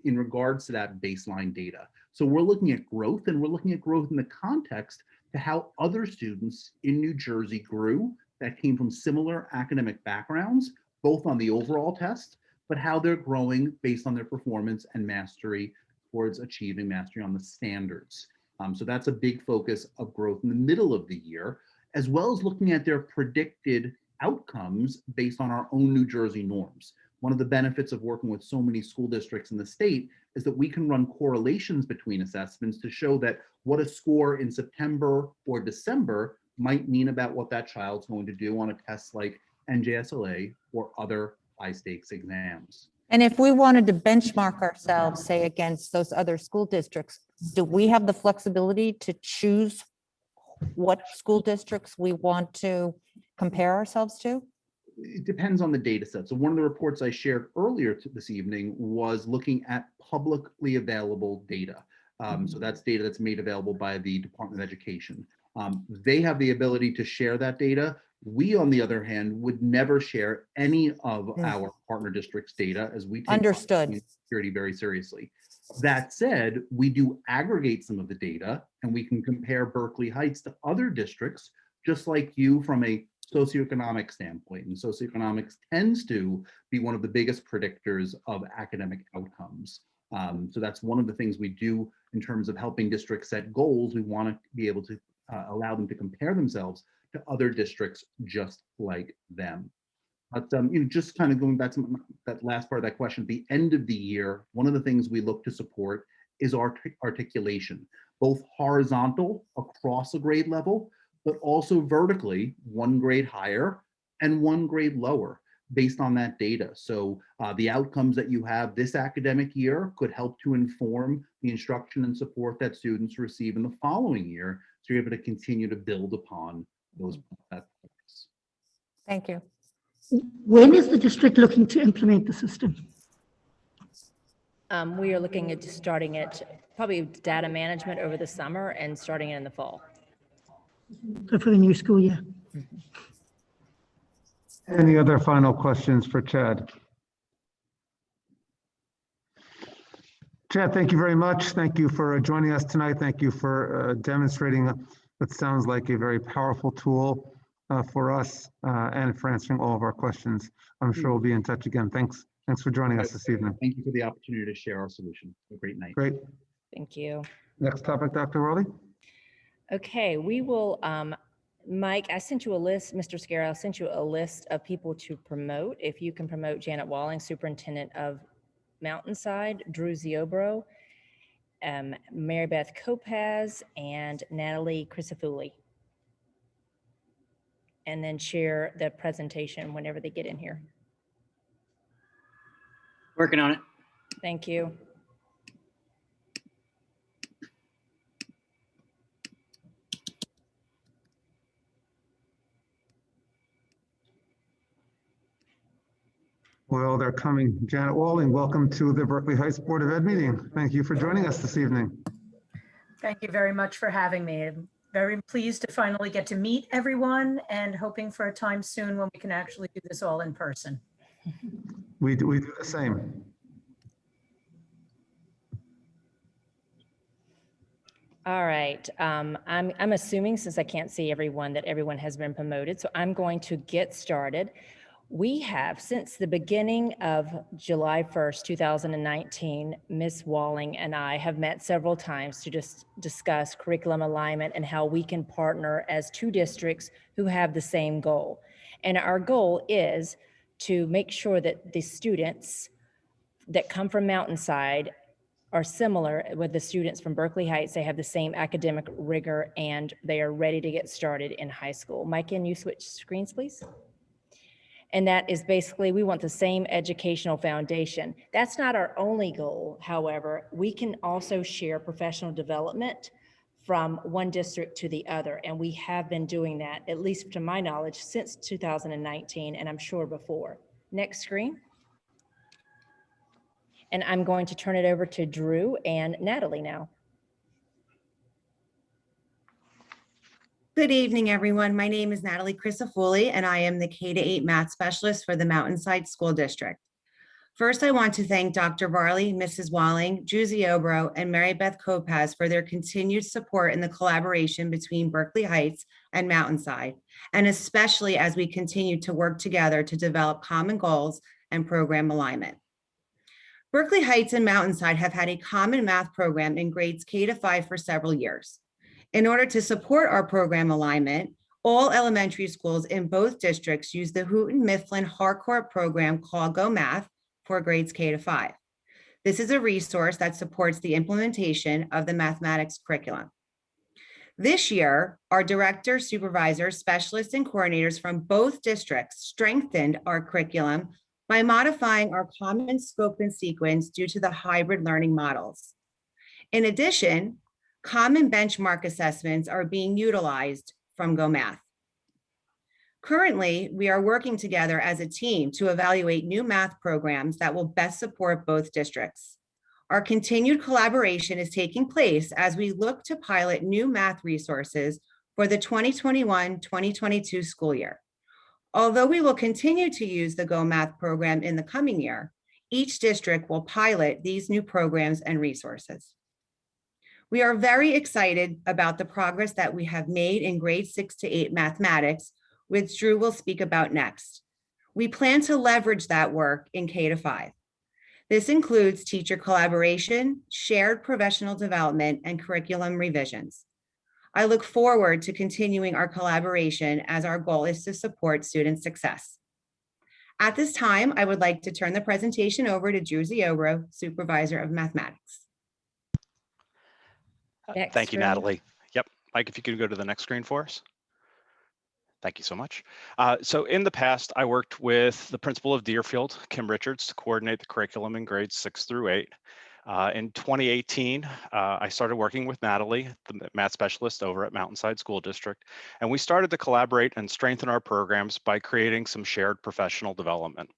in regards to that baseline data. So we're looking at growth, and we're looking at growth in the context to how other students in New Jersey grew that came from similar academic backgrounds, both on the overall test, but how they're growing based on their performance and mastery towards achieving mastery on the standards. So that's a big focus of growth in the middle of the year, as well as looking at their predicted outcomes based on our own New Jersey norms. One of the benefits of working with so many school districts in the state is that we can run correlations between assessments to show that what a score in September or December might mean about what that child's going to do on a test like NJSLA or other high stakes exams. And if we wanted to benchmark ourselves, say, against those other school districts, do we have the flexibility to choose what school districts we want to compare ourselves to? It depends on the data set. So one of the reports I shared earlier this evening was looking at publicly available data. So that's data that's made available by the Department of Education. They have the ability to share that data. We, on the other hand, would never share any of our partner districts' data, as we take Understood. security very seriously. That said, we do aggregate some of the data, and we can compare Berkeley Heights to other districts, just like you, from a socioeconomic standpoint. And socioeconomics tends to be one of the biggest predictors of academic outcomes. So that's one of the things we do in terms of helping districts set goals. We want to be able to allow them to compare themselves to other districts just like them. But just kind of going back to that last part of that question, at the end of the year, one of the things we look to support is articulation, both horizontal across a grade level, but also vertically, one grade higher and one grade lower based on that data. So the outcomes that you have this academic year could help to inform the instruction and support that students receive in the following year. you're able to continue to build upon those. Thank you. When is the district looking to implement the system? We are looking at starting it, probably data management over the summer and starting it in the fall. So for the new school year? Any other final questions for Chad? Chad, thank you very much. Thank you for joining us tonight. Thank you for demonstrating what sounds like a very powerful tool for us and for answering all of our questions. I'm sure we'll be in touch again. Thanks for joining us this evening. Thank you for the opportunity to share our solution. Have a great night. Great. Thank you. Next topic, Dr. Worley. Okay, we will, Mike, I sent you a list, Mr. Scarrow, I sent you a list of people to promote. If you can promote Janet Walling, Superintendent of Mountainside, Drew Ziobro, Mary Beth Kopaz, and Natalie Crisafulli. And then share the presentation whenever they get in here. Working on it. Thank you. Well, they're coming. Janet Walling, welcome to the Berkeley Heights Board of Ed meeting. Thank you for joining us this evening. Thank you very much for having me. I'm very pleased to finally get to meet everyone and hoping for a time soon when we can actually do this all in person. We do the same. All right, I'm assuming, since I can't see everyone, that everyone has been promoted, so I'm going to get started. We have, since the beginning of July 1st, 2019, Ms. Walling and I have met several times to just discuss curriculum alignment and how we can partner as two districts who have the same goal. And our goal is to make sure that the students that come from Mountainside are similar with the students from Berkeley Heights. They have the same academic rigor and they are ready to get started in high school. Mike, can you switch screens, please? And that is basically, we want the same educational foundation. That's not our only goal, however. We can also share professional development from one district to the other. And we have been doing that, at least to my knowledge, since 2019, and I'm sure before. Next screen. And I'm going to turn it over to Drew and Natalie now. Good evening, everyone. My name is Natalie Crisafulli, and I am the K-8 math specialist for the Mountainside School District. First, I want to thank Dr. Varley, Mrs. Walling, Drew Ziobro, and Mary Beth Kopaz for their continued support in the collaboration between Berkeley Heights and Mountainside, and especially as we continue to work together to develop common goals and program alignment. Berkeley Heights and Mountainside have had a common math program in grades K-5 for several years. In order to support our program alignment, all elementary schools in both districts use the Houghton Mifflin Harcourt program called Go Math for grades K-5. This is a resource that supports the implementation of the mathematics curriculum. This year, our directors, supervisors, specialists, and coordinators from both districts strengthened our curriculum by modifying our common scope and sequence due to the hybrid learning models. In addition, common benchmark assessments are being utilized from Go Math. Currently, we are working together as a team to evaluate new math programs that will best support both districts. Our continued collaboration is taking place as we look to pilot new math resources for the 2021-2022 school year. Although we will continue to use the Go Math program in the coming year, each district will pilot these new programs and resources. We are very excited about the progress that we have made in grades 6 to 8 mathematics, which Drew will speak about next. We plan to leverage that work in K-5. This includes teacher collaboration, shared professional development, and curriculum revisions. I look forward to continuing our collaboration as our goal is to support student success. At this time, I would like to turn the presentation over to Drew Ziobro, Supervisor of Mathematics. Thank you, Natalie. Yep, Mike, if you could go to the next screen for us. Thank you so much. So in the past, I worked with the principal of Deerfield, Kim Richards, to coordinate the curriculum in grades 6 through 8. In 2018, I started working with Natalie, the math specialist over at Mountainside School District, and we started to collaborate and strengthen our programs by creating some shared professional development.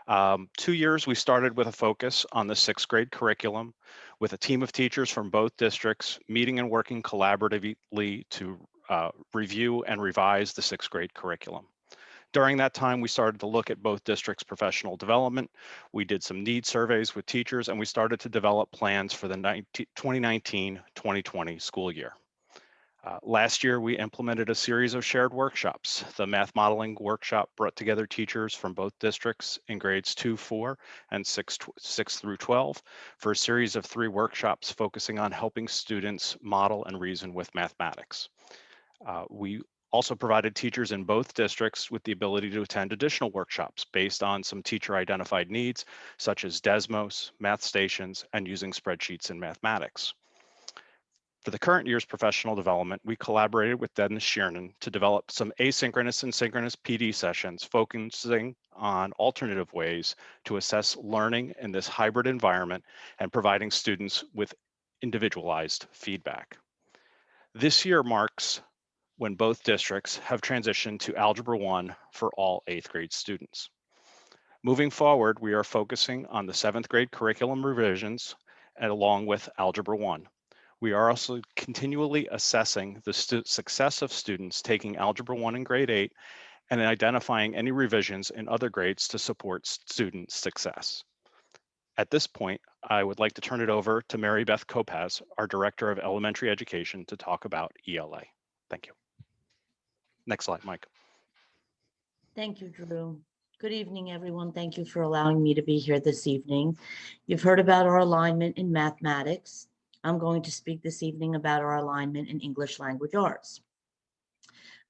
2 years, we started with a focus on the 6th grade curriculum with a team of teachers from both districts meeting and working collaboratively to review and revise the 6th grade curriculum. During that time, we started to look at both districts' professional development. We did some need surveys with teachers, and we started to develop plans for the 2019-2020 school year. Last year, we implemented a series of shared workshops. The math modeling workshop brought together teachers from both districts in grades 2, 4, and 6 through 12 for a series of 3 workshops focusing on helping students model and reason with mathematics. We also provided teachers in both districts with the ability to attend additional workshops based on some teacher identified needs, such as Desmos, math stations, and using spreadsheets in mathematics. For the current year's professional development, we collaborated with Dennis Shearnan to develop some asynchronous and synchronous PD sessions focusing on alternative ways to assess learning in this hybrid environment and providing students with individualized feedback. This year marks when both districts have transitioned to Algebra 1 for all 8th grade students. Moving forward, we are focusing on the 7th grade curriculum revisions and along with Algebra 1. We are also continually assessing the success of students taking Algebra 1 in grade 8 and identifying any revisions in other grades to support student success. At this point, I would like to turn it over to Mary Beth Kopaz, our Director of Elementary Education, to talk about ELA. Thank you. Next slide, Mike. Thank you, Drew. Good evening, everyone. Thank you for allowing me to be here this evening. You've heard about our alignment in mathematics. I'm going to speak this evening about our alignment in English language arts.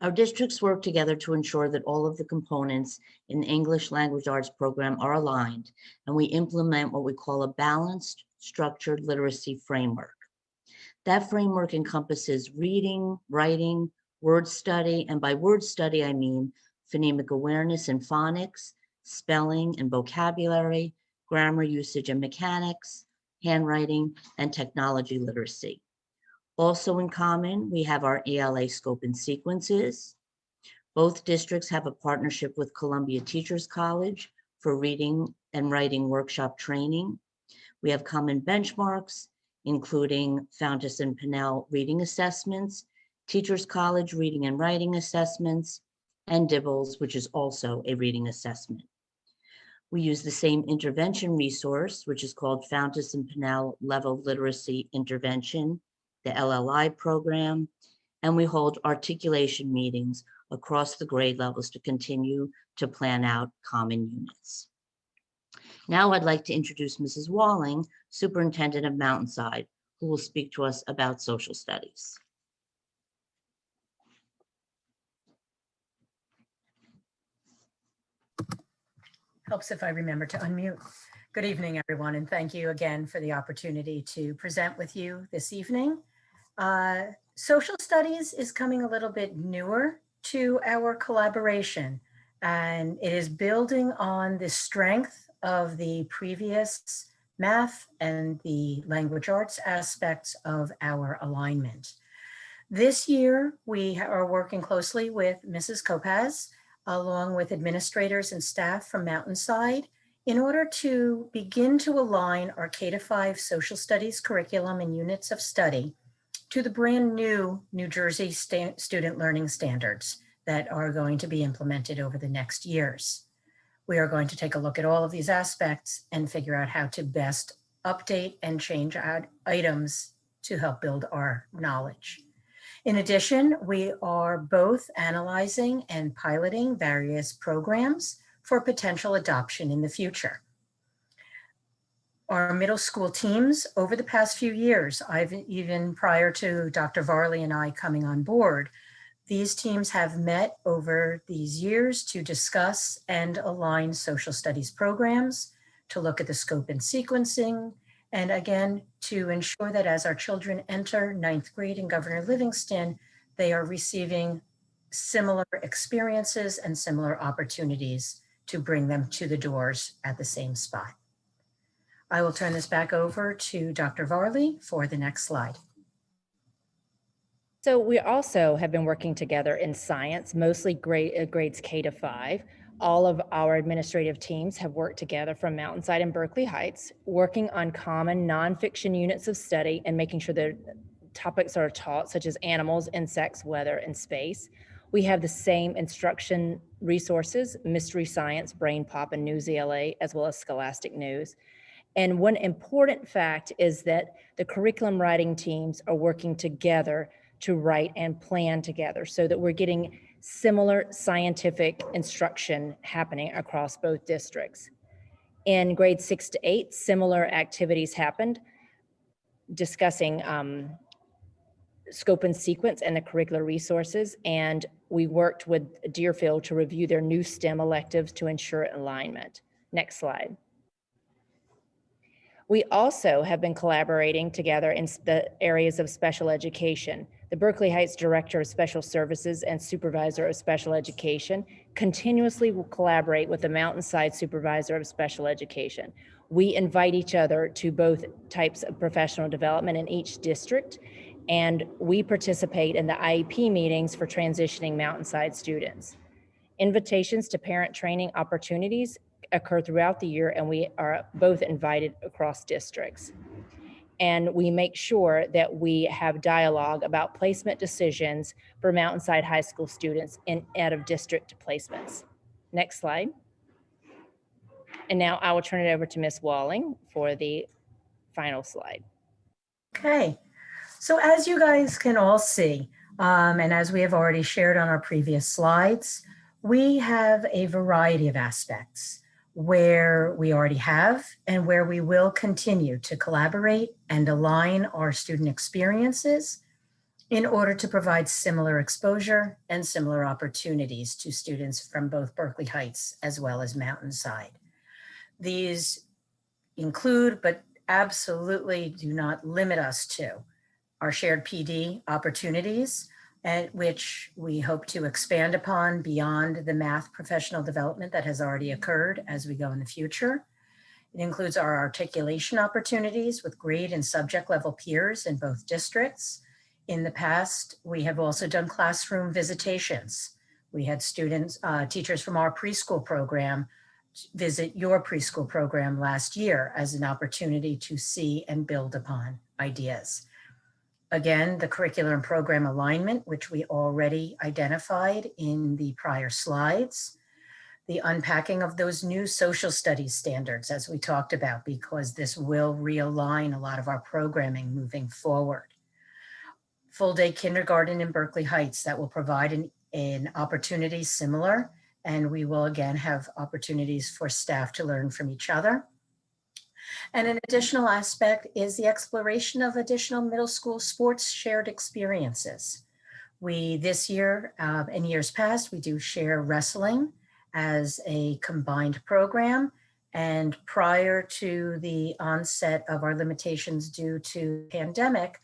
Our districts work together to ensure that all of the components in the English language arts program are aligned, and we implement what we call a balanced, structured literacy framework. That framework encompasses reading, writing, word study, and by word study, I mean phonemic awareness and phonics, spelling and vocabulary, grammar usage and mechanics, handwriting, and technology literacy. Also in common, we have our ELA scope and sequences. Both districts have a partnership with Columbia Teachers College for reading and writing workshop training. We have common benchmarks, including Fountas and Pinnell reading assessments, Teachers College reading and writing assessments, and DIBELS, which is also a reading assessment. We use the same intervention resource, which is called Fountas and Pinnell Level Literacy Intervention, the LLI program, and we hold articulation meetings across the grade levels to continue to plan out common units. Now I'd like to introduce Mrs. Walling, Superintendent of Mountainside, who will speak to us about social studies. Helps if I remember to unmute. Good evening, everyone, and thank you again for the opportunity to present with you this evening. Social studies is coming a little bit newer to our collaboration, and it is building on the strength of the previous math and the language arts aspects of our alignment. This year, we are working closely with Mrs. Kopaz, along with administrators and staff from Mountainside, in order to begin to align our K-5 social studies curriculum and units of study to the brand new New Jersey student learning standards that are going to be implemented over the next years. We are going to take a look at all of these aspects and figure out how to best update and change out items to help build our knowledge. In addition, we are both analyzing and piloting various programs for potential adoption in the future. Our middle school teams over the past few years, even prior to Dr. Varley and I coming on board, these teams have met over these years to discuss and align social studies programs, to look at the scope and sequencing, and again, to ensure that as our children enter 9th grade in Governor Livingston, they are receiving similar experiences and similar opportunities to bring them to the doors at the same spot. I will turn this back over to Dr. Varley for the next slide. So we also have been working together in science, mostly grades K to 5. All of our administrative teams have worked together from Mountainside and Berkeley Heights, working on common nonfiction units of study and making sure that topics are taught, such as animals, insects, weather, and space. We have the same instruction resources, Mystery Science, Brain Pop, and News ELA, as well as Scholastic News. And one important fact is that the curriculum writing teams are working together to write and plan together so that we're getting similar scientific instruction happening across both districts. In grades 6 to 8, similar activities happened, discussing scope and sequence and the curricular resources. And we worked with Deerfield to review their new STEM electives to ensure alignment. Next slide. We also have been collaborating together in the areas of special education. The Berkeley Heights Director of Special Services and Supervisor of Special Education continuously will collaborate with the Mountainside Supervisor of Special Education. We invite each other to both types of professional development in each district, and we participate in the IEP meetings for transitioning Mountainside students. Invitations to parent training opportunities occur throughout the year, and we are both invited across districts. And we make sure that we have dialogue about placement decisions for Mountainside High School students in out of district placements. Next slide. And now I will turn it over to Ms. Walling for the final slide. Okay, so as you guys can all see, and as we have already shared on our previous slides, we have a variety of aspects where we already have and where we will continue to collaborate and align our student experiences in order to provide similar exposure and similar opportunities to students from both Berkeley Heights as well as Mountainside. These include, but absolutely do not limit us to, our shared PD opportunities, and which we hope to expand upon beyond the math professional development that has already occurred as we go in the future. It includes our articulation opportunities with grade and subject level peers in both districts. In the past, we have also done classroom visitations. We had students, teachers from our preschool program visit your preschool program last year as an opportunity to see and build upon ideas. Again, the curricular and program alignment, which we already identified in the prior slides. The unpacking of those new social studies standards, as we talked about, because this will realign a lot of our programming moving forward. Full day kindergarten in Berkeley Heights that will provide an opportunity similar, and we will again have opportunities for staff to learn from each other. And an additional aspect is the exploration of additional middle school sports shared experiences. We, this year, in years past, we do share wrestling as a combined program. And prior to the onset of our limitations due to pandemic,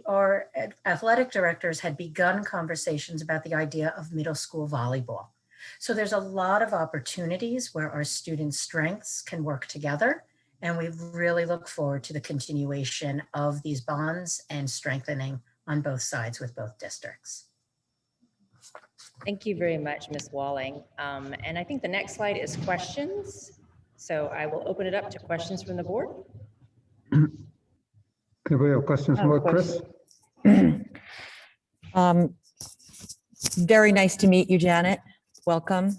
our athletic directors had begun conversations about the idea of middle school volleyball. So there's a lot of opportunities where our students' strengths can work together. And we really look forward to the continuation of these bonds and strengthening on both sides with both districts. Thank you very much, Ms. Walling. And I think the next slide is questions. So I will open it up to questions from the board. Anybody have questions for Chris? Very nice to meet you, Janet. Welcome.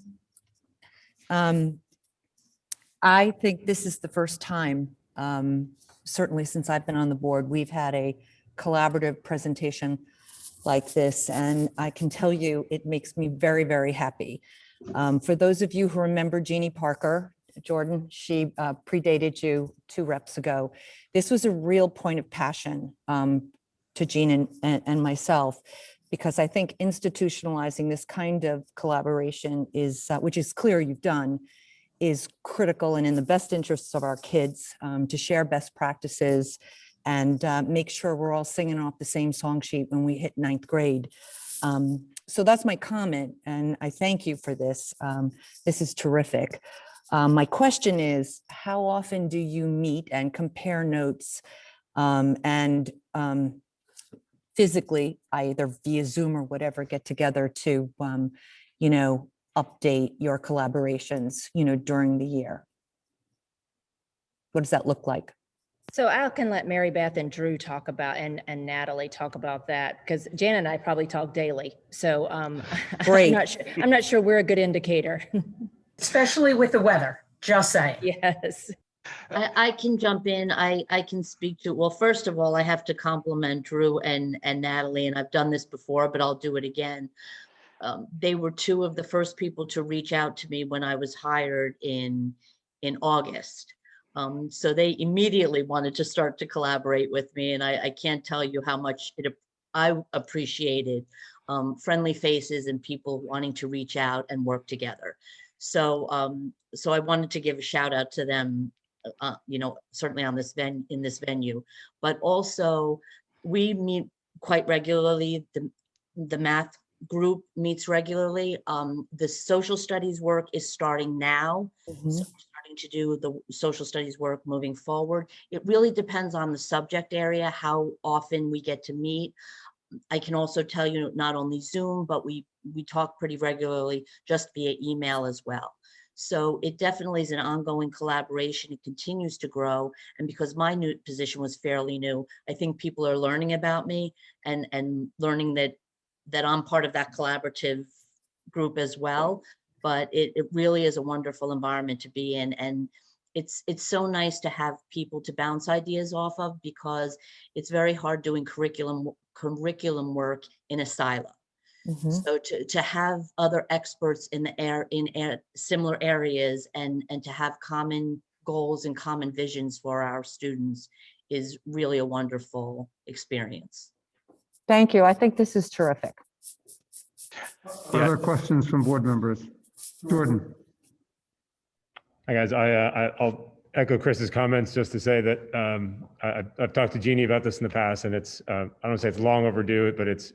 I think this is the first time, certainly since I've been on the board, we've had a collaborative presentation like this, and I can tell you it makes me very, very happy. For those of you who remember Jeannie Parker, Jordan, she predated you 2 reps ago. This was a real point of passion to Jean and myself, because I think institutionalizing this kind of collaboration is, which is clear you've done, is critical and in the best interests of our kids to share best practices and make sure we're all singing off the same song sheet when we hit 9th grade. So that's my comment, and I thank you for this. This is terrific. My question is, how often do you meet and compare notes and physically, either via Zoom or whatever, get together to, update your collaborations, during the year? What does that look like? So I can let Mary Beth and Drew talk about, and Natalie talk about that, because Jan and I probably talk daily. So Great. I'm not sure we're a good indicator. Especially with the weather, just saying. Yes. I can jump in. I can speak to, well, first of all, I have to compliment Drew and Natalie, and I've done this before, but I'll do it again. They were two of the first people to reach out to me when I was hired in August. So they immediately wanted to start to collaborate with me, and I can't tell you how much I appreciated friendly faces and people wanting to reach out and work together. So so I wanted to give a shout out to them, certainly on in this venue, but also we meet quite regularly. The math group meets regularly. The social studies work is starting now. So we're starting to do the social studies work moving forward. It really depends on the subject area, how often we get to meet. I can also tell you not only Zoom, but we talk pretty regularly just via email as well. So it definitely is an ongoing collaboration. It continues to grow. And because my new position was fairly new, I think people are learning about me and learning that I'm part of that collaborative group as well. But it really is a wonderful environment to be in. And it's so nice to have people to bounce ideas off of, because it's very hard doing curriculum work in a silo. So to have other experts in similar areas and to have common goals and common visions for our students is really a wonderful experience. Thank you. I think this is terrific. Other questions from board members? Jordan? Hi, guys. I'll echo Chris's comments just to say that I've talked to Jeannie about this in the past, and it's I don't say it's long overdue, but it's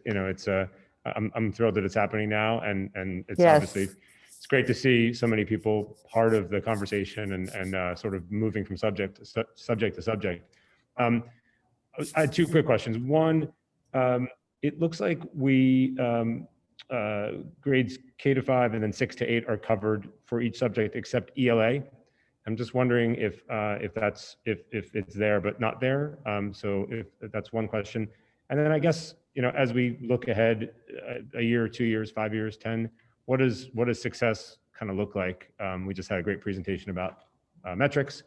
I'm thrilled that it's happening now, and it's obviously it's great to see so many people part of the conversation and sort of moving from subject to subject. I had two quick questions. One, it looks like we grades K to 5 and then 6 to 8 are covered for each subject except ELA. I'm just wondering if it's there but not there. So if that's one question. And then I guess, as we look ahead a year, 2 years, 5 years, 10, what does success kind of look like? We just had a great presentation about metrics.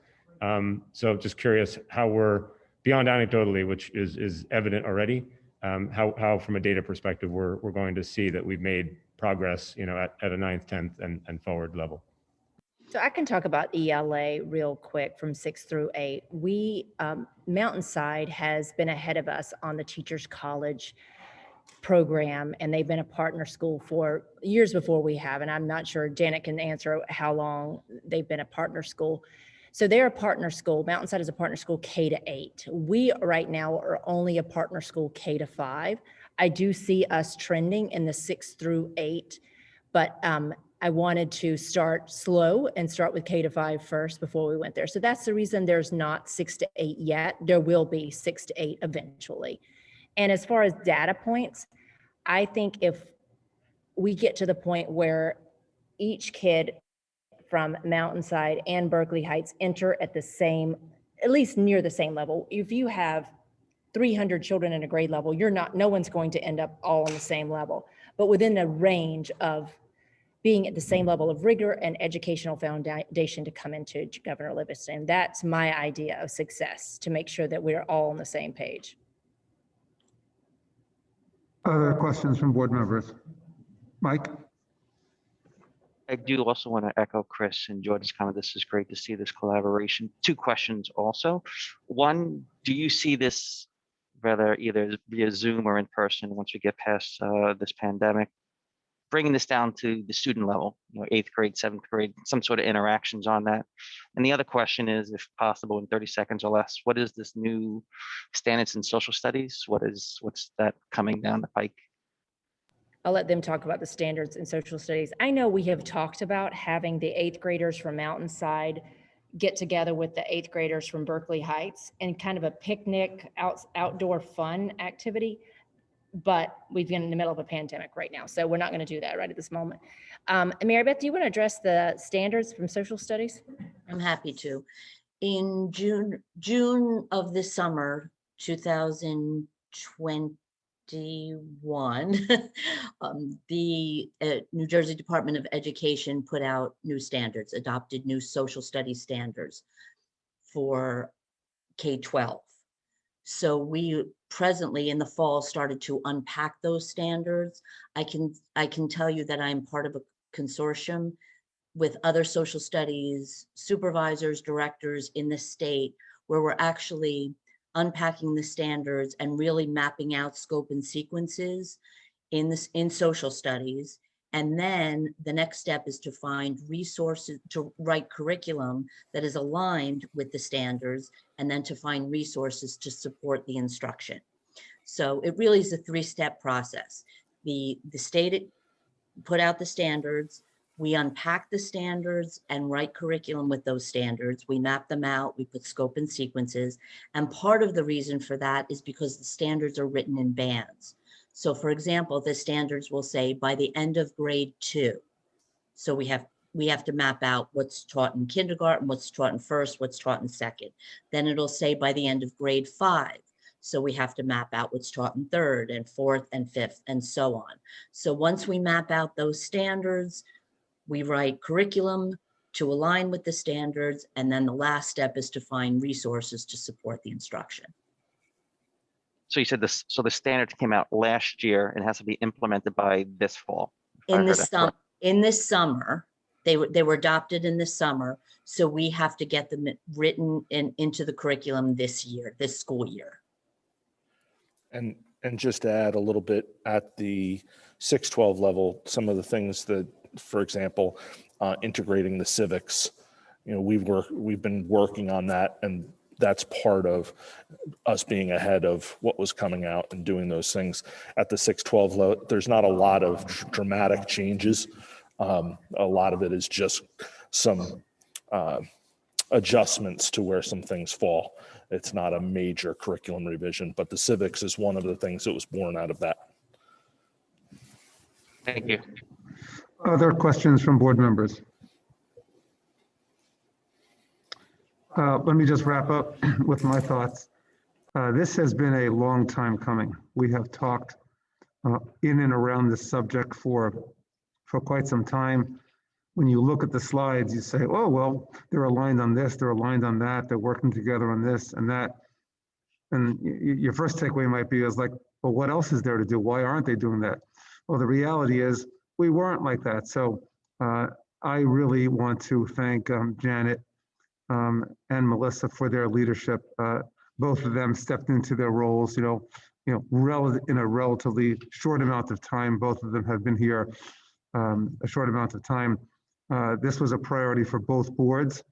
So just curious how we're beyond anecdotally, which is evident already, how from a data perspective, we're going to see that we've made progress, at a 9th, 10th and forward level. So I can talk about ELA real quick from 6 through 8. We, Mountainside has been ahead of us on the Teachers College program, and they've been a partner school for years before we have. And I'm not sure Janet can answer how long they've been a partner school. So they're a partner school. Mountainside is a partner school K to 8. We right now are only a partner school K to 5. I do see us trending in the 6 through 8, but I wanted to start slow and start with K to 5 first before we went there. So that's the reason there's not 6 to 8 yet. There will be 6 to 8 eventually. And as far as data points, I think if we get to the point where each kid from Mountainside and Berkeley Heights enter at the same, at least near the same level. If you have 300 children in a grade level, no one's going to end up all on the same level, but within a range of being at the same level of rigor and educational foundation to come into Governor Livingston. That's my idea of success, to make sure that we're all on the same page. Other questions from board members? Mike? I do also want to echo Chris and Jordan's comment. This is great to see this collaboration. Two questions also. One, do you see this whether either via Zoom or in person once we get past this pandemic, bringing this down to the student level, 8th grade, 7th grade, some sort of interactions on that? And the other question is, if possible, in 30 seconds or less, what is this new standards in social studies? What's that coming down the pike? I'll let them talk about the standards in social studies. I know we have talked about having the 8th graders from Mountainside get together with the 8th graders from Berkeley Heights and kind of a picnic outdoor fun activity. But we've been in the middle of a pandemic right now, so we're not going to do that right at this moment. Mary Beth, do you want to address the standards from social studies? I'm happy to. In June of this summer, 2021, the New Jersey Department of Education put out new standards, adopted new social studies standards for K-12. So we presently in the fall started to unpack those standards. I can tell you that I'm part of a consortium with other social studies supervisors, directors in the state, where we're actually unpacking the standards and really mapping out scope and sequences in social studies. And then the next step is to find resources to write curriculum that is aligned with the standards, and then to find resources to support the instruction. So it really is a 3-step process. The state put out the standards, we unpack the standards and write curriculum with those standards. We map them out, we put scope and sequences. And part of the reason for that is because the standards are written in bands. So for example, the standards will say by the end of grade 2. So we have to map out what's taught in kindergarten, what's taught in first, what's taught in second. Then it'll say by the end of grade 5. So we have to map out what's taught in third and fourth and fifth and so on. So once we map out those standards, we write curriculum to align with the standards. And then the last step is to find resources to support the instruction. So you said this, so the standards came out last year and has to be implemented by this fall. In this summer, they were adopted in this summer. So we have to get them written into the curriculum this year, this school year. And just to add a little bit at the 6-12 level, some of the things that, for example, integrating the civics, we've been working on that, and that's part of us being ahead of what was coming out and doing those things at the 6-12 level. There's not a lot of dramatic changes. A lot of it is just some adjustments to where some things fall. It's not a major curriculum revision, but the civics is one of the things that was born out of that. Thank you. Other questions from board members? Let me just wrap up with my thoughts. This has been a long time coming. We have talked in and around this subject for quite some time. When you look at the slides, you say, oh, well, they're aligned on this, they're aligned on that, they're working together on this and that. And your first takeaway might be is like, well, what else is there to do? Why aren't they doing that? Well, the reality is we weren't like that. So I really want to thank Janet and Melissa for their leadership. Both of them stepped into their roles, in a relatively short amount of time. Both of them have been here a short amount of time. This was a priority for both boards,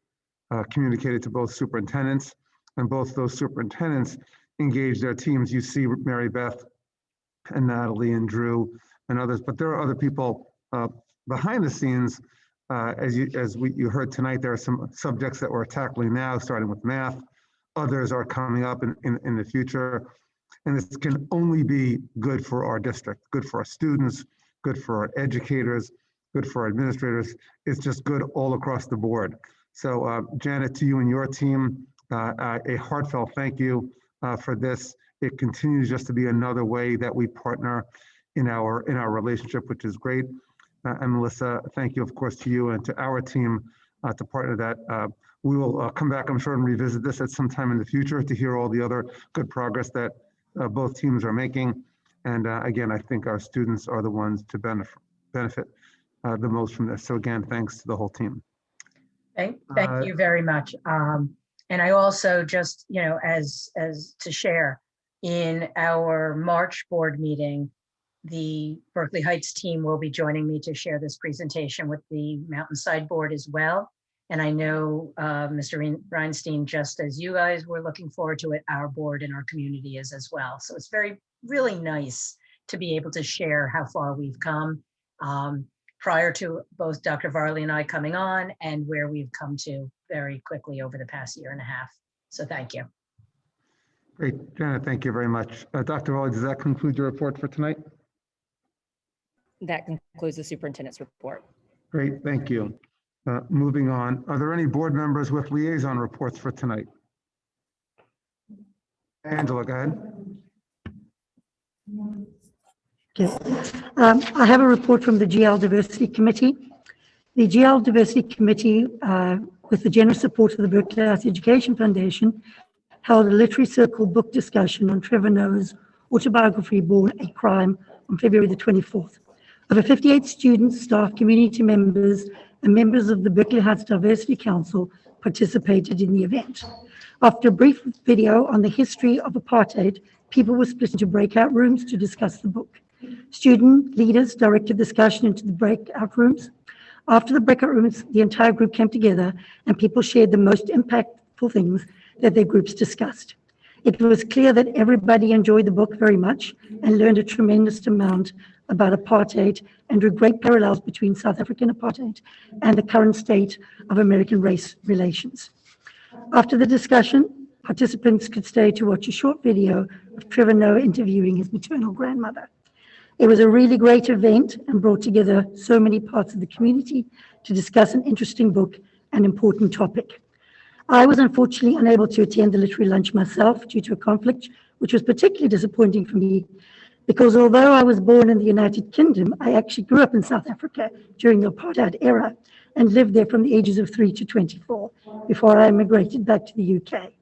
communicated to both superintendents, and both those superintendents engaged their teams. You see Mary Beth and Natalie and Drew and others, but there are other people behind the scenes. As you heard tonight, there are some subjects that we're tackling now, starting with math. Others are coming up in the future. And this can only be good for our district, good for our students, good for our educators, good for our administrators. It's just good all across the board. So Janet, to you and your team, a heartfelt thank you for this. It continues just to be another way that we partner in our relationship, which is great. And Melissa, thank you, of course, to you and to our team to partner that. We will come back, I'm sure, and revisit this at some time in the future to hear all the other good progress that both teams are making. And again, I think our students are the ones to benefit the most from this. So again, thanks to the whole team. Thank you very much. And I also just, as to share, in our March board meeting, the Berkeley Heights team will be joining me to share this presentation with the Mountainside board as well. And I know Mr. Reinstein, just as you guys were looking forward to it, our board and our community is as well. So it's really nice to be able to share how far we've come prior to both Dr. Varley and I coming on and where we've come to very quickly over the past year and a half. So thank you. Great, Janet, thank you very much. Dr. Rowley, does that conclude your report for tonight? That concludes the superintendent's report. Great, thank you. Moving on, are there any board members with liaison reports for tonight? Angela, go ahead. Okay. I have a report from the GL Diversity Committee. The GL Diversity Committee, with the generous support of the Berkeley Arts Education Foundation, held a literary circle book discussion on Trevor Noah's autobiography, Born a Crime, on February the 24th. Over 58 students, staff, community members, and members of the Berkeley Heights Diversity Council participated in the event. After a brief video on the history of apartheid, people were split into breakout rooms to discuss the book. Student leaders directed discussion into the breakout rooms. After the breakout rooms, the entire group came together and people shared the most impactful things that their groups discussed. It was clear that everybody enjoyed the book very much and learned a tremendous amount about apartheid and drew great parallels between South African apartheid and the current state of American race relations. After the discussion, participants could stay to watch a short video of Trevor Noah interviewing his maternal grandmother. It was a really great event and brought together so many parts of the community to discuss an interesting book and important topic. I was unfortunately unable to attend the literary lunch myself due to a conflict, which was particularly disappointing for me because although I was born in the United Kingdom, I actually grew up in South Africa during the apartheid era and lived there from the ages of 3 to 24 before I immigrated back to the UK.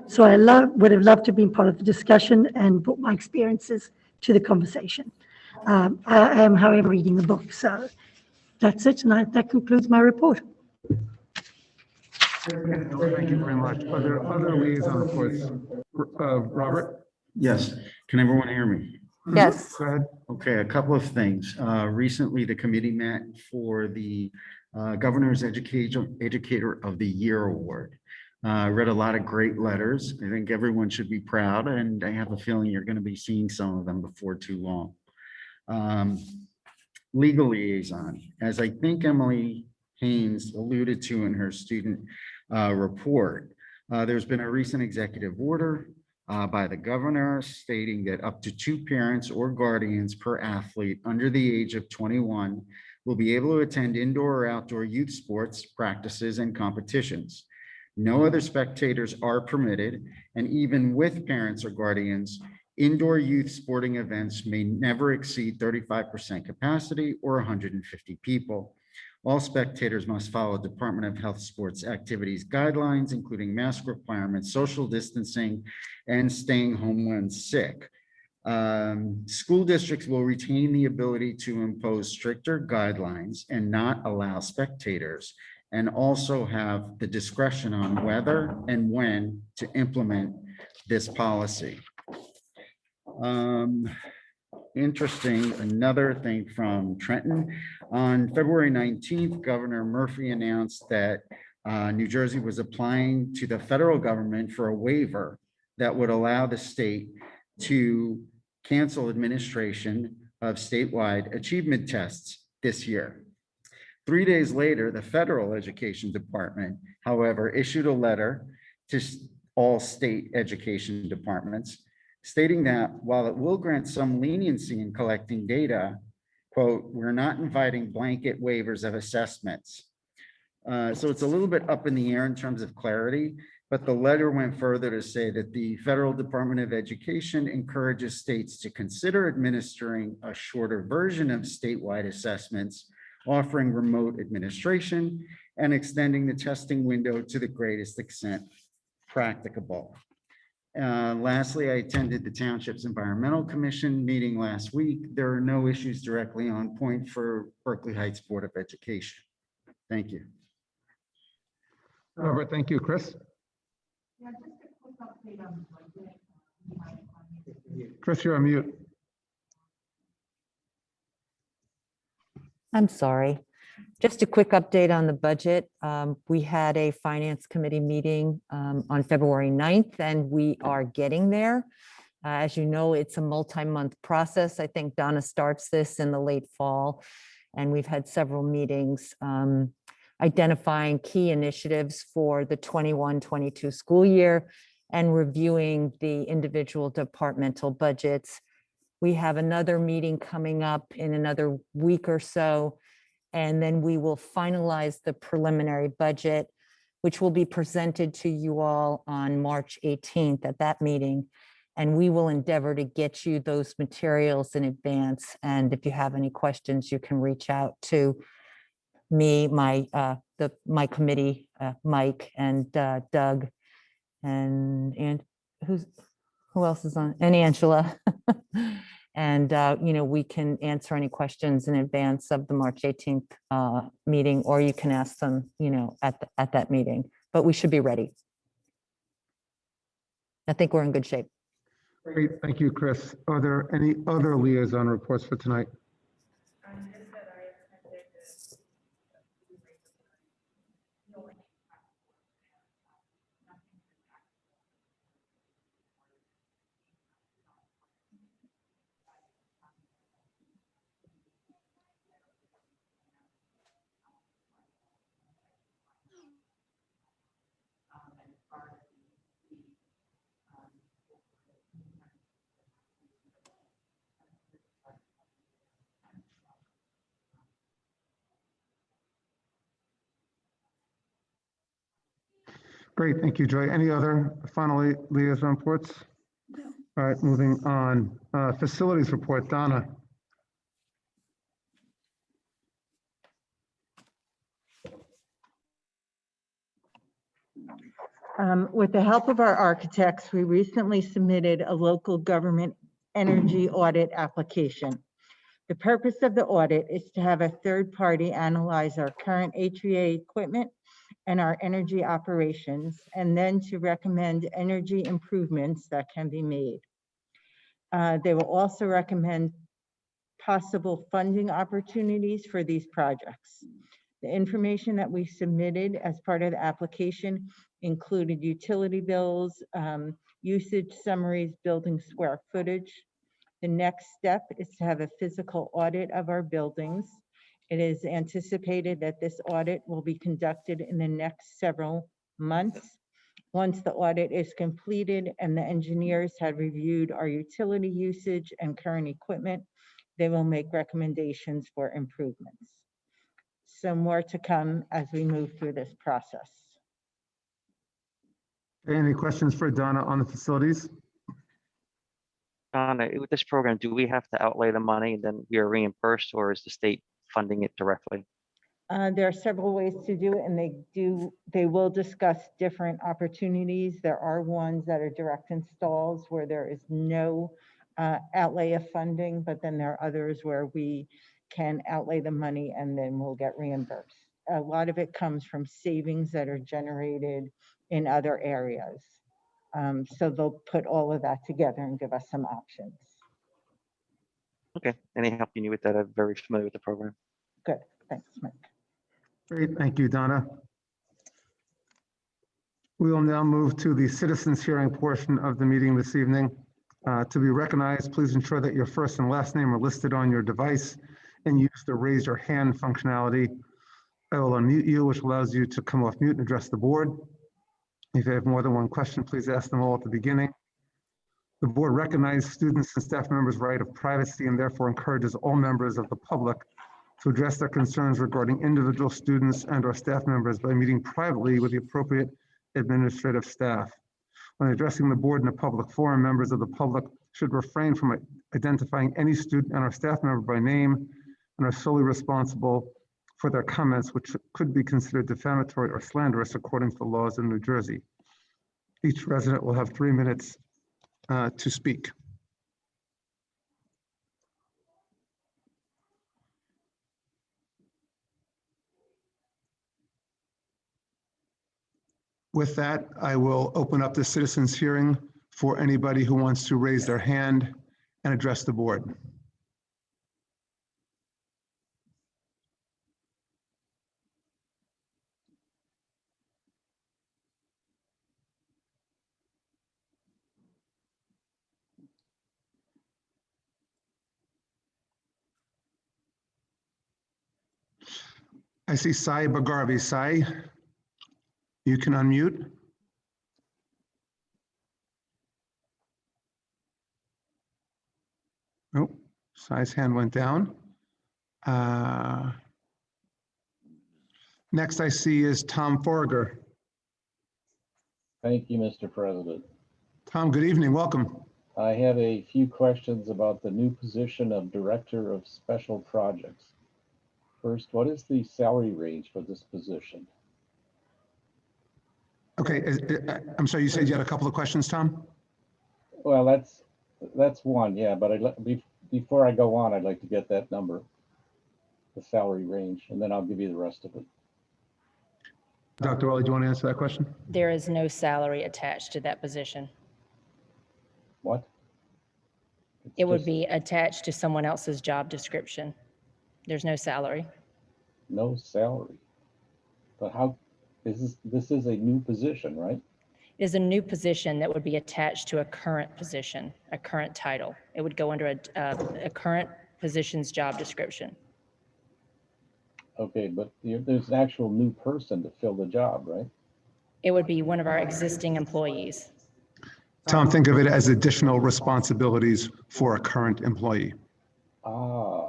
So I would have loved to have been part of the discussion and brought my experiences to the conversation. I am, however, reading the book. So that's it, and that concludes my report. Thank you very much. Are there other liaison reports? Robert? Yes. Can everyone hear me? Yes. Go ahead. Okay, a couple of things. Recently, the committee met for the Governor's Educator of the Year Award. I read a lot of great letters. I think everyone should be proud, and I have a feeling you're going to be seeing some of them before too long. Legal liaison, as I think Emily Haynes alluded to in her student report, there's been a recent executive order by the governor stating that up to 2 parents or guardians per athlete under the age of 21 will be able to attend indoor or outdoor youth sports practices and competitions. No other spectators are permitted, and even with parents or guardians, indoor youth sporting events may never exceed 35% capacity or 150 people. All spectators must follow Department of Health Sports Activities guidelines, including mask requirements, social distancing, and staying home when sick. School districts will retain the ability to impose stricter guidelines and not allow spectators, and also have the discretion on whether and when to implement this policy. Interesting, another thing from Trenton. On February 19th, Governor Murphy announced that New Jersey was applying to the federal government for a waiver that would allow the state to cancel administration of statewide achievement tests this year. 3 days later, the federal education department, however, issued a letter to all state education departments stating that while it will grant some leniency in collecting data, quote, we're not inviting blanket waivers of assessments. So it's a little bit up in the air in terms of clarity, but the letter went further to say that the Federal Department of Education encourages states to consider administering a shorter version of statewide assessments, offering remote administration and extending the testing window to the greatest extent practicable. Lastly, I attended the Township's Environmental Commission meeting last week. There are no issues directly on point for Berkeley Heights Board of Education. Thank you. Robert, thank you. Chris? Chris, you're on mute. I'm sorry. Just a quick update on the budget. We had a finance committee meeting on February 9th, and we are getting there. As you know, it's a multi-month process. I think Donna starts this in the late fall, and we've had several meetings identifying key initiatives for the 21-22 school year and reviewing the individual departmental budgets. We have another meeting coming up in another week or so, and then we will finalize the preliminary budget, which will be presented to you all on March 18th at that meeting. And we will endeavor to get you those materials in advance. And if you have any questions, you can reach out to me, my committee, Mike and Doug, and who else is on? And Angela. And we can answer any questions in advance of the March 18th meeting, or you can ask them, at that meeting. But we should be ready. I think we're in good shape. Great, thank you, Chris. Are there any other liaison reports for tonight? Great, thank you, Joy. Any other final liaison reports? No. All right, moving on. Facilities report, Donna. With the help of our architects, we recently submitted a local government energy audit application. The purpose of the audit is to have a third party analyze our current HVA equipment and our energy operations, and then to recommend energy improvements that can be made. They will also recommend possible funding opportunities for these projects. The information that we submitted as part of the application included utility bills, usage summaries, building square footage. The next step is to have a physical audit of our buildings. It is anticipated that this audit will be conducted in the next several months. Once the audit is completed and the engineers have reviewed our utility usage and current equipment, they will make recommendations for improvements. So more to come as we move through this process. Any questions for Donna on the facilities? Donna, with this program, do we have to outlay the money and then we are reimbursed, or is the state funding it directly? There are several ways to do it, and they will discuss different opportunities. There are ones that are direct installs where there is no outlay of funding, but then there are others where we can outlay the money and then we'll get reimbursed. A lot of it comes from savings that are generated in other areas. So they'll put all of that together and give us some options. Okay, any help you need with that? I'm very familiar with the program. Good, thanks, Mike. Great, thank you, Donna. We will now move to the citizens hearing portion of the meeting this evening. To be recognized, please ensure that your first and last name are listed on your device and use the raise your hand functionality. I will unmute you, which allows you to come off mute and address the board. If you have more than one question, please ask them all at the beginning. The board recognizes students and staff members' right of privacy and therefore encourages all members of the public to address their concerns regarding individual students and or staff members by meeting privately with the appropriate administrative staff. When addressing the board in a public forum, members of the public should refrain from identifying any student and or staff member by name and are solely responsible for their comments, which could be considered defamatory or slanderous according to the laws in New Jersey. Each resident will have 3 minutes to speak. With that, I will open up the citizens hearing for anybody who wants to raise their hand and address the board. I see Sai Bagarvi. Sai, you can unmute. Oh, Sai's hand went down. Next I see is Tom Forger. Thank you, Mr. President. Tom, good evening. Welcome. I have a few questions about the new position of Director of Special Projects. First, what is the salary range for this position? Okay, I'm sorry, you said you had a couple of questions, Tom? Well, that's one, yeah, but before I go on, I'd like to get that number, the salary range, and then I'll give you the rest of it. Dr. Rowley, do you want to answer that question? There is no salary attached to that position. What? It would be attached to someone else's job description. There's no salary. No salary. But how, this is a new position, right? It is a new position that would be attached to a current position, a current title. It would go under a current position's job description. Okay, but there's an actual new person to fill the job, right? It would be one of our existing employees. Tom, think of it as additional responsibilities for a current employee. Ah,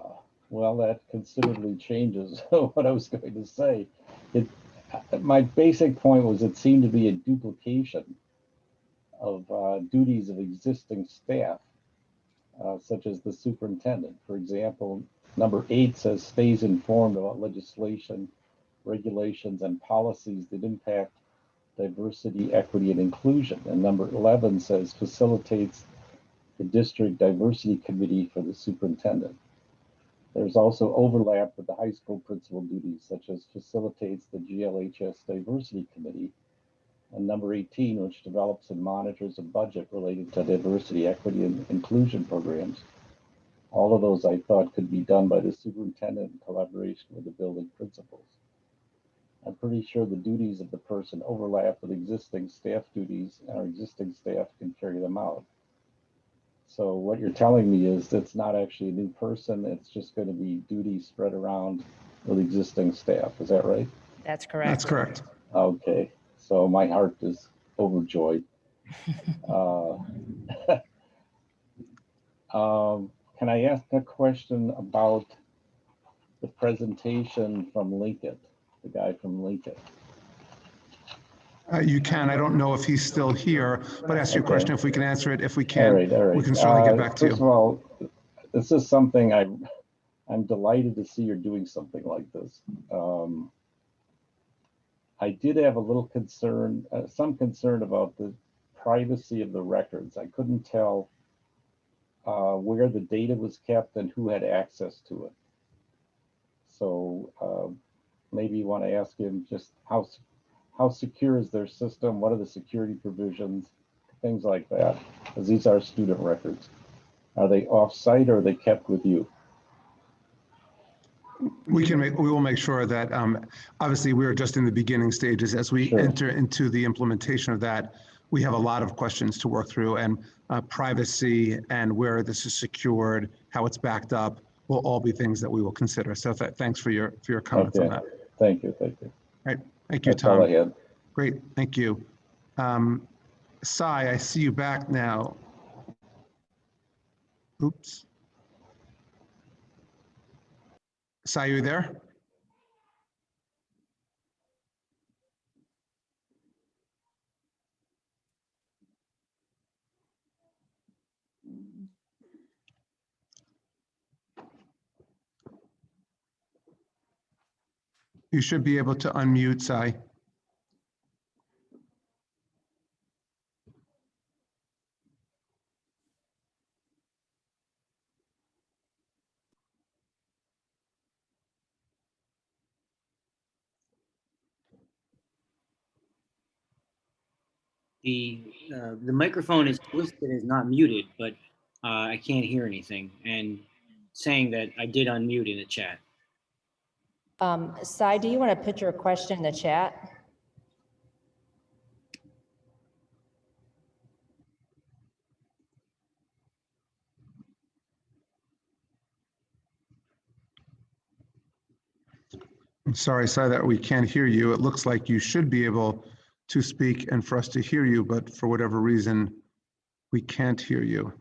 well, that considerably changes what I was going to say. My basic point was it seemed to be a duplication of duties of existing staff, such as the superintendent. For example, number 8 says stays informed about legislation, regulations, and policies that impact diversity, equity, and inclusion. And number 11 says facilitates the district diversity committee for the superintendent. There's also overlap with the high school principal duties, such as facilitates the GLHS diversity committee, and number 18, which develops and monitors a budget related to diversity, equity, and inclusion programs. All of those I thought could be done by the superintendent in collaboration with the building principals. I'm pretty sure the duties of the person overlap with existing staff duties, and our existing staff can carry them out. So what you're telling me is it's not actually a new person, it's just going to be duties spread around with existing staff. Is that right? That's correct. That's correct. Okay, so my heart is overjoyed. Can I ask a question about the presentation from Lincoln, the guy from Lincoln? You can. I don't know if he's still here, but ask your question if we can answer it. If we can, All right. we can certainly get back to you. First of all, this is something I'm delighted to see you're doing something like this. I did have a little concern, some concern about the privacy of the records. I couldn't tell where the data was kept and who had access to it. So maybe you want to ask him just how secure is their system? What are the security provisions? Things like that, because these are student records. Are they off-site or are they kept with you? We will make sure that, obviously we're just in the beginning stages. As we enter into the implementation of that, we have a lot of questions to work through, and privacy and where this is secured, how it's backed up, will all be things that we will consider. So thanks for your comments on that. Thank you. Thank you. All right. Thank you, That's Tom. all I had. Great. Thank you. Sai, I see you back now. Oops. Sai, you there? You should be able to unmute, Sai. The microphone is listed as not muted, but I can't hear anything, and saying that I did unmute in the chat. Sai, do you want to put your question in the chat? I'm sorry, Sai, that we can't hear you. It looks like you should be able to speak and for us to hear you, but for whatever reason, we can't hear you.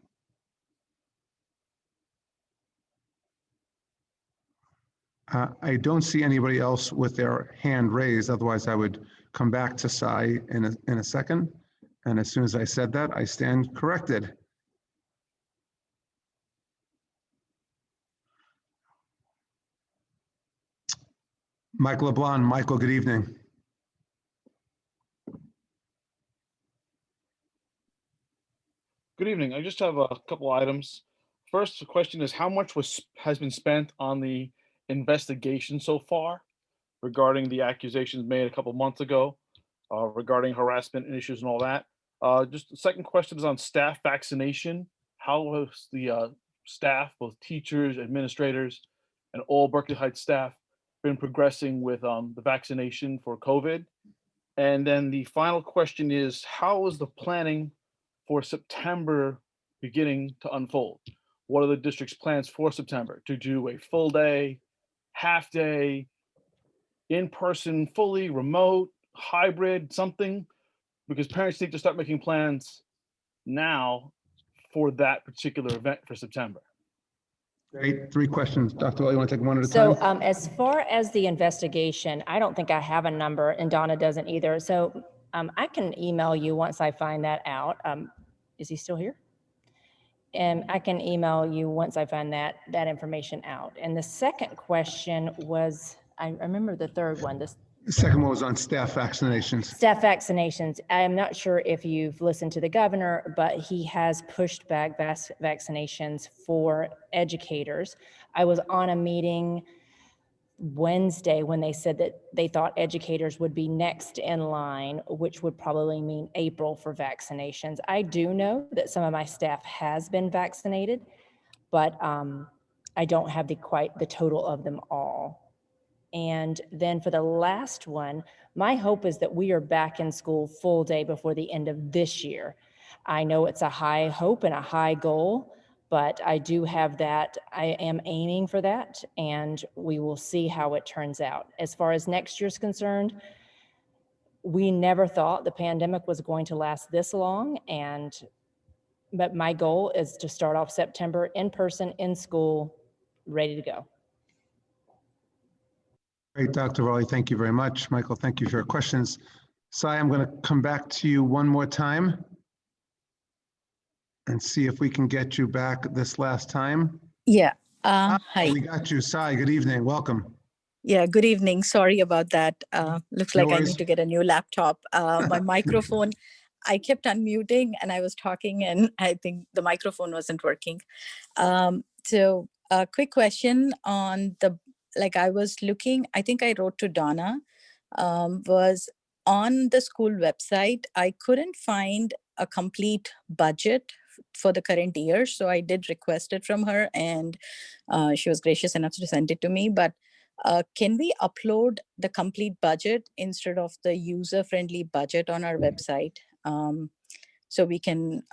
I don't see anybody else with their hand raised. Otherwise, I would come back to Sai in a second. And as soon as I said that, I stand corrected. Michael LeBlanc. Michael, good evening. Good evening. I just have a couple items. First, the question is how much has been spent on the investigation so far regarding the accusations made a couple months ago regarding harassment and issues and all that. Just the second question is on staff vaccination. How has the staff, both teachers, administrators, and all Berkeley Heights staff been progressing with the vaccination for COVID? And then the final question is, how is the planning for September beginning to unfold? What are the district's plans for September? To do a full day, half day, in-person, fully, remote, hybrid, something? Because parents need to start making plans now for that particular event for September. Great, 3 questions. Dr. Well, you want to take one at a time? So as far as the investigation, I don't think I have a number, and Donna doesn't either. So I can email you once I find that out. Is he still here? And I can email you once I find that information out. And the second question was, I remember the third one, The second one was on staff vaccinations. staff vaccinations. I'm not sure if you've listened to the governor, but he has pushed back vaccinations for educators. I was on a meeting Wednesday when they said that they thought educators would be next in line, which would probably mean April for vaccinations. I do know that some of my staff has been vaccinated, but I don't have quite the total of them all. And then for the last one, my hope is that we are back in school full day before the end of this year. I know it's a high hope and a high goal, but I do have that. I am aiming for that, and we will see how it turns out. As far as next year's concerned, we never thought the pandemic was going to last this long, but my goal is to start off September in person, in school, ready to go. Great, Dr. Raleigh, thank you very much. Michael, thank you for your questions. Sai, I'm going to come back to you one more time and see if we can get you back this last time. Yeah. Hi. We got you. Sai, good evening. Welcome. Yeah, good evening. Sorry about that. Looks No like I worries. need to get a new laptop. My microphone, I kept unmuting and I was talking and I think the microphone wasn't working. So a quick question on I was looking, I think I wrote to Donna, was on the school website, I couldn't find a complete budget for the current year. So I did request it from her and she was gracious enough to send it to me. But can we upload the complete budget instead of the user-friendly budget on our website? So we can,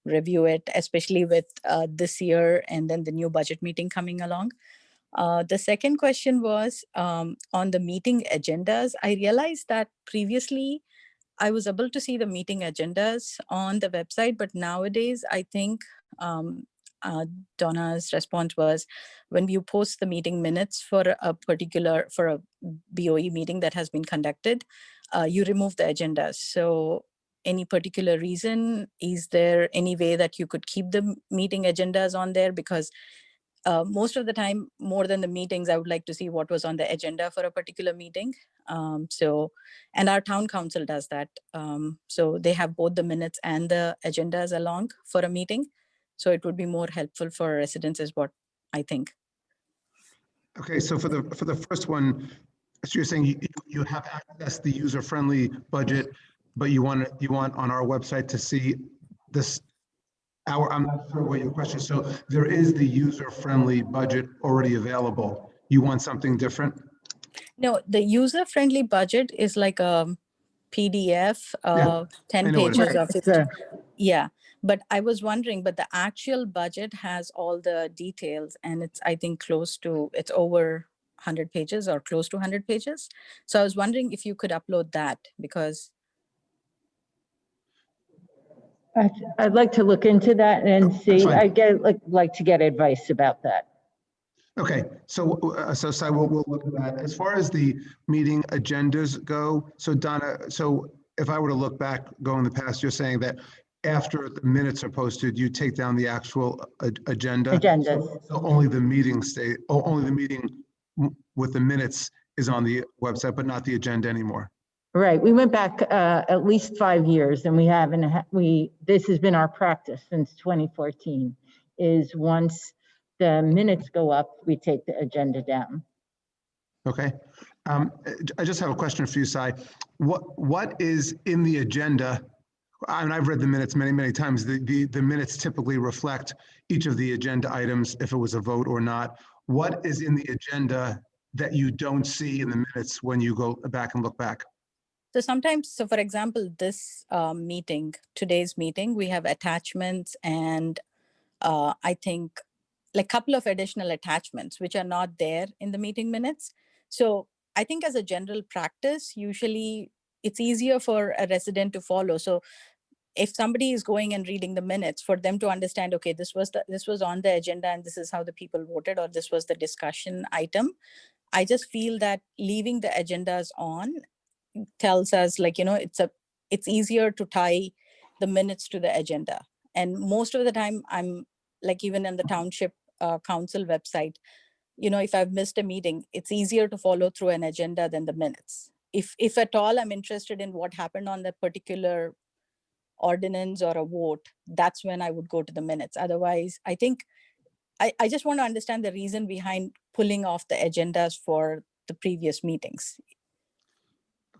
review it, especially with this year and then the new budget meeting coming along. The second question was on the meeting agendas. I realized that previously I was able to see the meeting agendas on the website, but nowadays I think Donna's response was when you post the meeting minutes for a BoE meeting that has been conducted, you remove the agendas. So any particular reason? Is there any way that you could keep the meeting agendas on there? Because most of the time, more than the meetings, I would like to see what was on the agenda for a particular meeting. And our town council does that. So they have both the minutes and the agendas along for a meeting. So it would be more helpful for residents is what I think. Okay, so for the first one, so you're saying you have access to the user-friendly budget, but you want on our website to see this. I'm not sure what your question is. So there is the user-friendly budget already available. You want something different? No, the user-friendly budget is like a PDF, 10 pages of it. Yeah, but I was wondering, but the actual budget has all the details and it's, I think, it's over 100 pages or close to 100 pages. So I was wondering if you could upload that because I'd like to look into that and see. fine. I get, like to get advice about that. Okay, so Sai, we'll look at that. As far as the meeting agendas go, so Donna, so if I were to look back, go in the past, you're saying that after the minutes are posted, you take down the actual agenda? Agendas. So only the meeting only the meeting with the minutes is on the website, but not the agenda anymore? Right, we went back at least 5 years and we haven't, this has been our practice since 2014, is once the minutes go up, we take the agenda down. Okay. I just have a question for you, Sai. What is in the agenda? And I've read the minutes many, many times. The minutes typically reflect each of the agenda items, if it was a vote or not. What is in the agenda that you don't see in the minutes when you go back and look back? so sometimes, so for example, this today's meeting, we have attachments and I think like a couple of additional attachments, which are not there in the meeting minutes. So I think as a general practice, usually it's easier for a resident to follow. So if somebody is going and reading the minutes, for them to understand, okay, this was on the agenda and this is how the people voted, or this was the discussion item. I just feel that leaving the agendas on tells us, like, it's easier to tie the minutes to the agenda. And most of the time, I'm like, even in the township council website, if I've missed a meeting, it's easier to follow through an agenda than the minutes. If at all I'm interested in what happened on that particular ordinance or a vote, that's when I would go to the minutes. Otherwise, I think I just want to understand the reason behind pulling off the agendas for the previous meetings.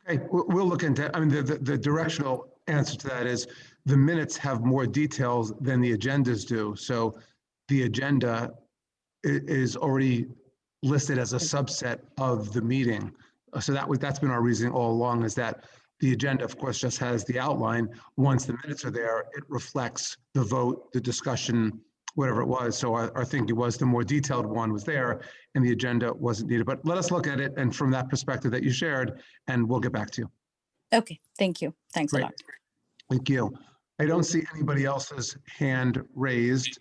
Okay, we'll look into it. I mean, the directional answer to that is the minutes have more details than the agendas do. So the agenda is already listed as a subset of the meeting. So that's been our reasoning all along, is that the agenda, of course, just has the outline. Once the minutes are there, it reflects the vote, the discussion, whatever it was. So our thinking was the more detailed one was there and the agenda wasn't needed. But let us look at it, and from that perspective that you shared, and we'll get back to you. Okay, thank you. Thanks Great. a lot. Thank you. I don't see anybody else's hand raised.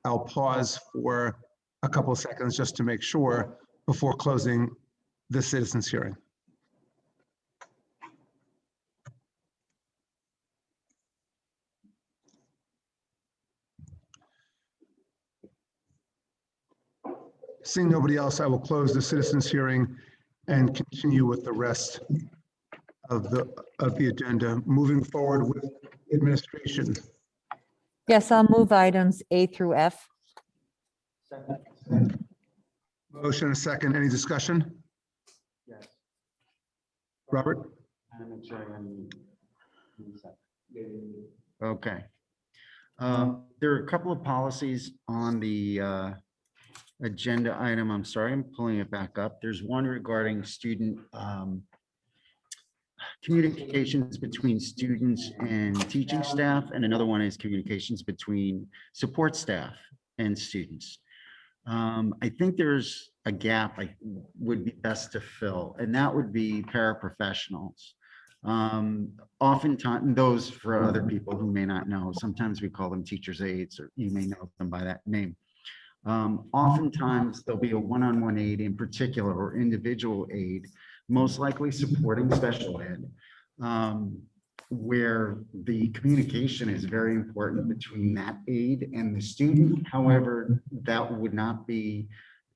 I'll pause for a couple of seconds just to make sure before closing the citizens hearing. Seeing nobody else, I will close the citizens hearing and continue with the rest of the agenda. Moving forward with administration. Yes, I'll move items A through F. Motion and a second. Any discussion? Yes. Robert? Okay. There are a couple of policies on the agenda item. I'm sorry, I'm pulling it back up. There's one regarding student communications between students and teaching staff, and another one is communications between support staff and students. I think there's a gap I would be best to fill, and that would be paraprofessionals. Oftentimes, those for other people who may not know, sometimes we call them teachers' aides, or you may know them by that name. Oftentimes there'll be a one-on-one aide in particular, or individual aide, most likely supporting special ed, where the communication is very important between that aide and the student. However, that would not be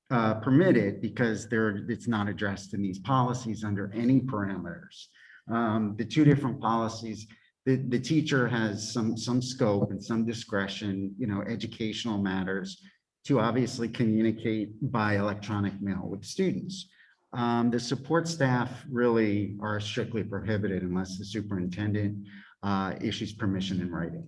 permitted because it's not addressed in these policies under any parameters. The two different policies, the teacher has some scope and some discretion, educational matters, to obviously communicate by electronic mail with students. The support staff really are strictly prohibited unless the superintendent issues permission in writing.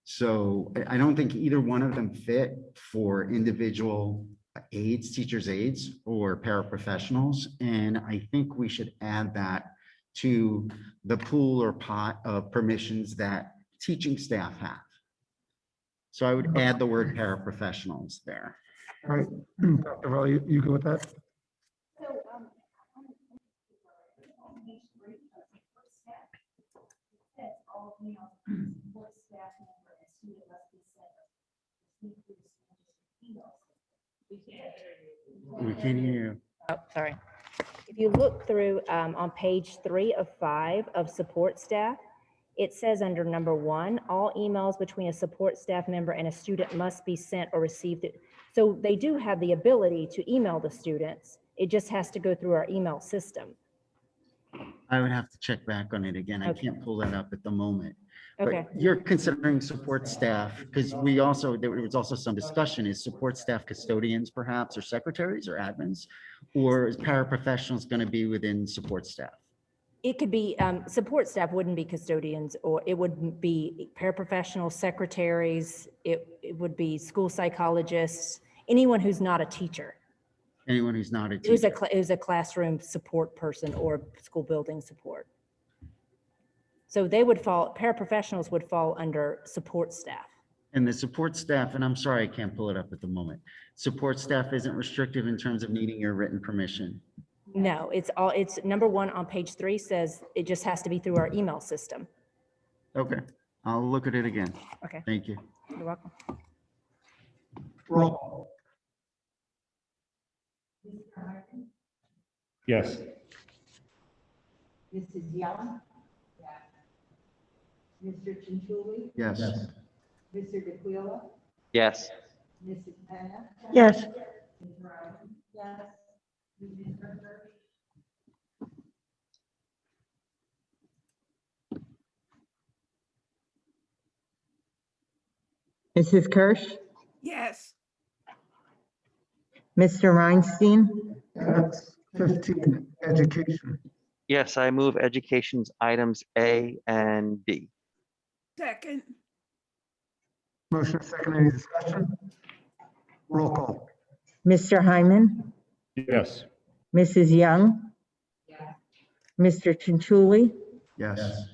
So I don't think either one of them fit for individual aides, teachers' aides, or paraprofessionals. And I think we should add that to the pool or pot of permissions that teaching staff have. So I would add the word paraprofessionals there. All right, Dr. Varley, you go with that? We can't hear you. Oh, sorry. If you look through on page 3 of 5 of support staff, it says under number 1, all emails between a support staff member and a student must be sent or received. So they do have the ability to email the students. It just has to go through our email system. I would have to check back on it again. I Okay. can't pull that up at the moment. Okay. But you're considering support staff, because there was also some discussion, is support staff custodians perhaps, or secretaries or admins? Or is paraprofessionals going to be within support staff? It could be, support staff wouldn't be custodians, or it would be paraprofessional secretaries. It would be school psychologists, anyone who's not a teacher. Anyone who's not a It was teacher? it was a classroom support person or school building support. So they would fall, paraprofessionals would fall under support staff. And the support staff, and I'm sorry, I can't pull it up at the moment. Support staff isn't restrictive in terms of needing your written permission. No, it's number 1 on page 3 says it just has to be through our email system. Okay, I'll look at it again. Okay. Thank you. You're welcome. Roll. Yes. Mrs. Young? Mr. Chinchuli? Yes. Mr. DeQuila? Yes. Mrs. Penna? Yes. Yes. Mrs. Kirsch? Yes. Mr. Reinstein? That's 15, education. Yes, I move education's items A and B. Second. Motion second, any discussion? Roll call. Mr. Hyman? Yes. Mrs. Young? Mr. Chinchuli? Yes.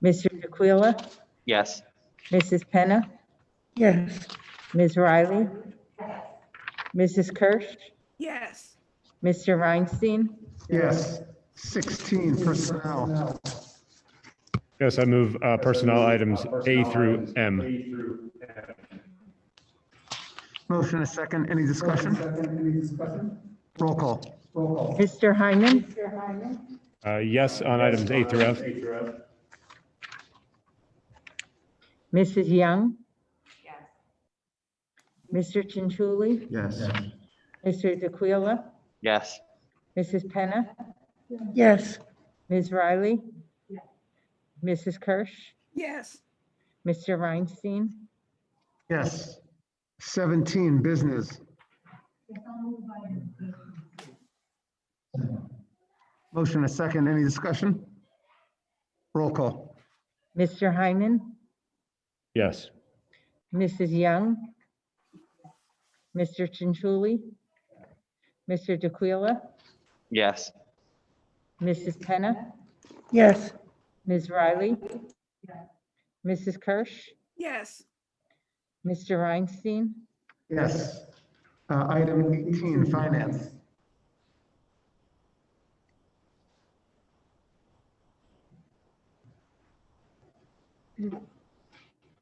Mr. DeQuila? Yes. Mrs. Penna? Yes. Ms. Riley? Mrs. Kirsch? Yes. Mr. Reinstein? Yes. 16, personnel. Yes, I move personnel items A through M. Motion a second, any discussion? Roll call. Mr. Hyman? Yes on items A through F. Mrs. Young? Mr. Chinchuli? Yes. Mr. DeQuila? Yes. Mrs. Penna? Yes. Ms. Riley? Mrs. Kirsch? Yes. Mr. Reinstein? Yes. 17, business. Motion a second, any discussion? Roll call. Mr. Hyman? Yes. Mrs. Young? Mr. Chinchuli? Mr. DeQuila? Yes. Mrs. Penna? Yes. Ms. Riley? Mrs. Kirsch? Yes. Mr. Reinstein? Yes. Item 18, finance.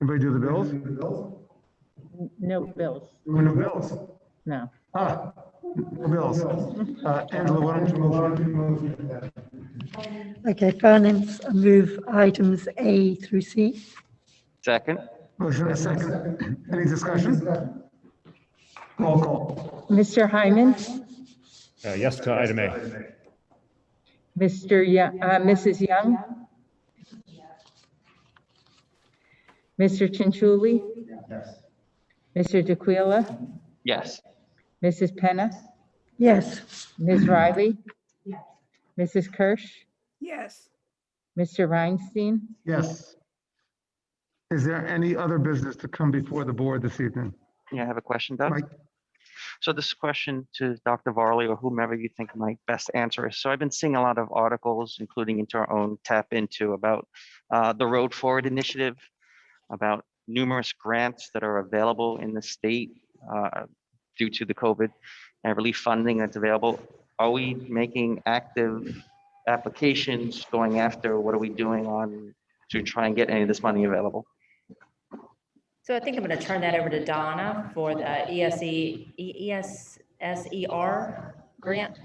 Everybody do the bills? No bills. No bills? No. No bills. Angela, why don't you move? Okay, finance, I move items A through C. Second. Motion a second. Any discussion? Roll call. Mr. Hyman? Yes to item A. Mrs. Young? Mr. Chinchuli? Yes. Mr. DeQuila? Yes. Mrs. Penna? Yes. Ms. Riley? Mrs. Kirsch? Yes. Mr. Reinstein? Yes. Is there any other business to come before the board this evening? Yeah, I have a question, Doug. Mike? So this question to Dr. Varley or whomever you think might best answer is, so I've been seeing a lot of articles, including into our own Tap Into, about the Road Forward initiative, about numerous grants that are available in the state due to the COVID and relief funding that's available. Are we making active applications, going after, what are we doing on to try and get any of this money available? So I think I'm going to turn that over to Donna for the ESE SER grant.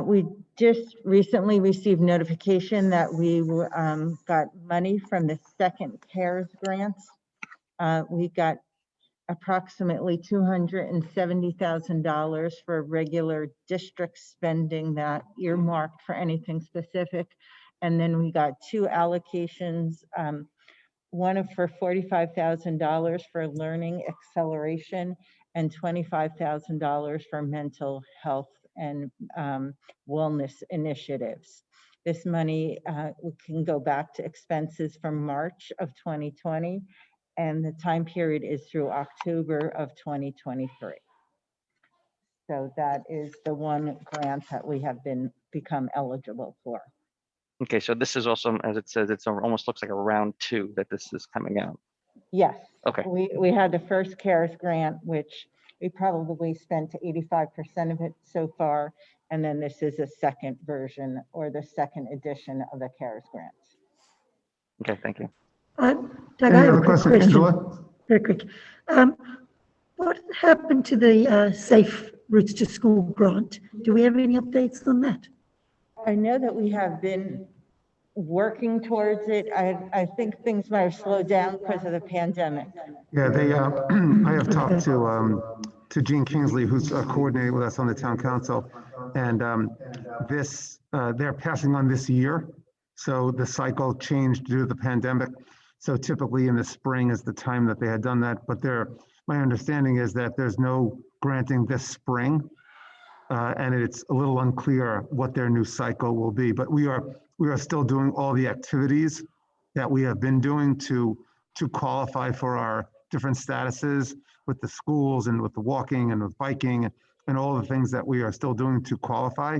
We just recently received notification that we got money from the second CARES grants. We got approximately $270,000 for regular district spending that earmarked for anything specific. And then we got two allocations, one for $45,000 for learning acceleration and $25,000 for mental health and wellness initiatives. This money can go back to expenses from March of 2020, and the time period is through October of 2023. So that is the one grant that we have become eligible for. Okay, so this is also, as it says, it's almost looks like a round two that this is coming out. Yes. Okay. We had the first CARES grant, which we probably spent 85% of it so far. And then this is a second version or the second edition of the CARES grants. Okay, thank you. Doug, I have a quick question. Very quick. What happened to the Safe Routes to School grant? Do we have any updates on that? I know that we have been working towards it. I think things might have slowed down because of the pandemic. Yeah, they, I have talked to Gene Kingsley, who's coordinating with us on the town council, and they're passing on this year. So the cycle changed due to the pandemic. So typically in the spring is the time that they had done that. But my understanding is that there's no granting this spring. And it's a little unclear what their new cycle will be. But we are still doing all the activities that we have been doing to qualify for our different statuses with the schools and with the walking and with biking and all the things that we are still doing to qualify.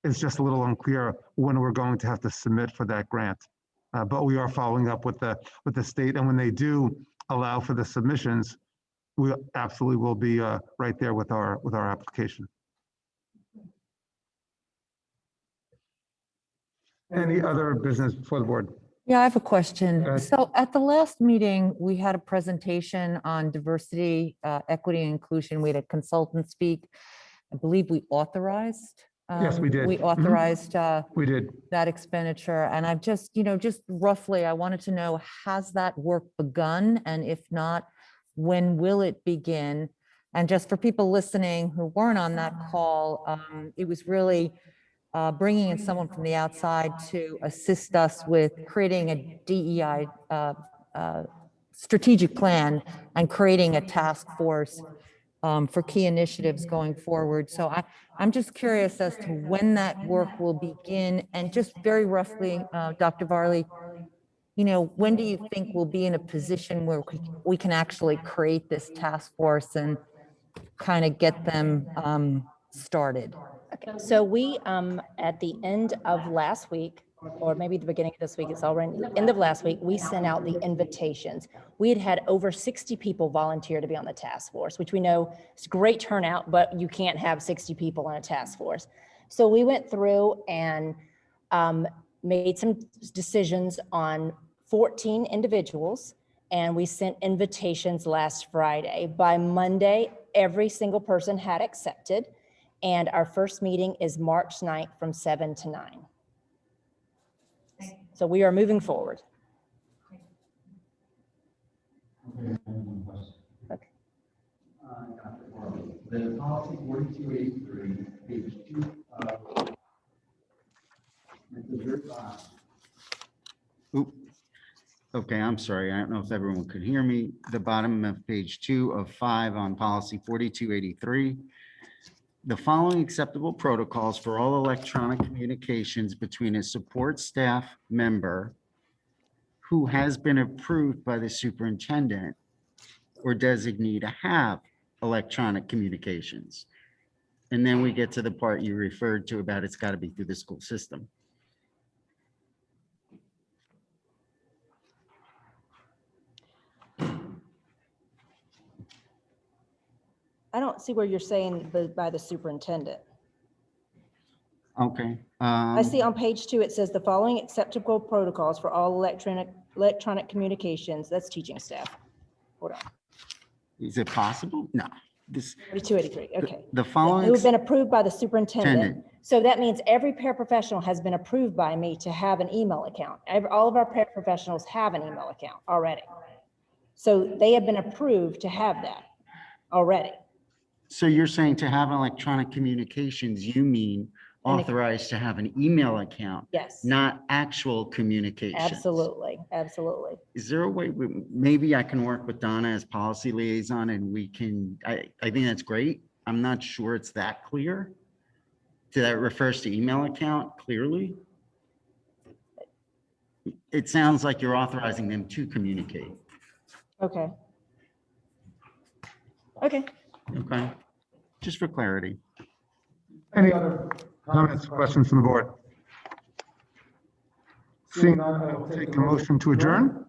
It's just a little unclear when we're going to have to submit for that grant. But we are following up with the state, and when they do allow for the submissions, we absolutely will be right there with our application. Any other business before the board? Yeah, I have a question. So at the last meeting, we had a presentation on diversity, equity, and inclusion. We had a consultant speak. I believe we authorized. Yes, we did. We authorized we did that expenditure. And I've just, just roughly, I wanted to know, has that work begun? And if not, when will it begin? And just for people listening who weren't on that call, it was really bringing in someone from the outside to assist us with creating a DEI strategic plan and creating a task force for key initiatives going forward. So I'm just curious as to when that work will begin, and just very roughly, Dr. Varley, when do you think we'll be in a position where we can actually create this task force and kind of get them started? Okay, so we, at the end of last week, or maybe the beginning of this week, it's already end of last week, we sent out the invitations. We had over 60 people volunteer to be on the task force, which we know is great turnout, but you can't have 60 people on a task force. So we went through and made some decisions on 14 individuals, and we sent invitations last Friday. By Monday, every single person had accepted. And our first meeting is March 9th from 7 to 9. So we are moving forward. Okay. The policy 4283, page 2 at the very bottom. Oop. Okay, I'm sorry. I don't know if everyone could hear me. The bottom of page 2 of 5 on policy 4283. The following acceptable protocols for all electronic communications between a support staff member who has been approved by the superintendent or designee to have electronic communications. And then we get to the part you referred to about it's got to be through the school system. I don't see where you're saying by the superintendent. Okay. I see on page 2, it says the following acceptable protocols for all electronic communications. That's teaching staff. Hold on. Is it possible? No. This, 4283, okay. the following. Who have been approved by the superintendent. Superintendent. So that means every paraprofessional has been approved by me to have an email account. All of our paraprofessionals have an email account already. So they have been approved to have that already. So you're saying to have electronic communications, you mean authorized to have an email account? Yes. Not actual communications? Absolutely, absolutely. Is there a way, maybe I can work with Donna as policy liaison and we can, I think that's great. I'm not sure it's that clear. That refers to email account clearly? It sounds like you're authorizing them to communicate. Okay. Okay. Okay, just for clarity. Any other comments, questions from the board? Seeing none, I will take a motion to adjourn.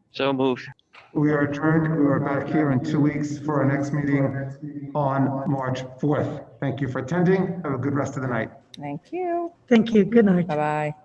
So moved. We are adjourned. We are back here in 2 weeks for our next meeting on March 4th. Thank you for attending. Have a good rest of the night. Thank you. Thank you. Good night. Bye-bye.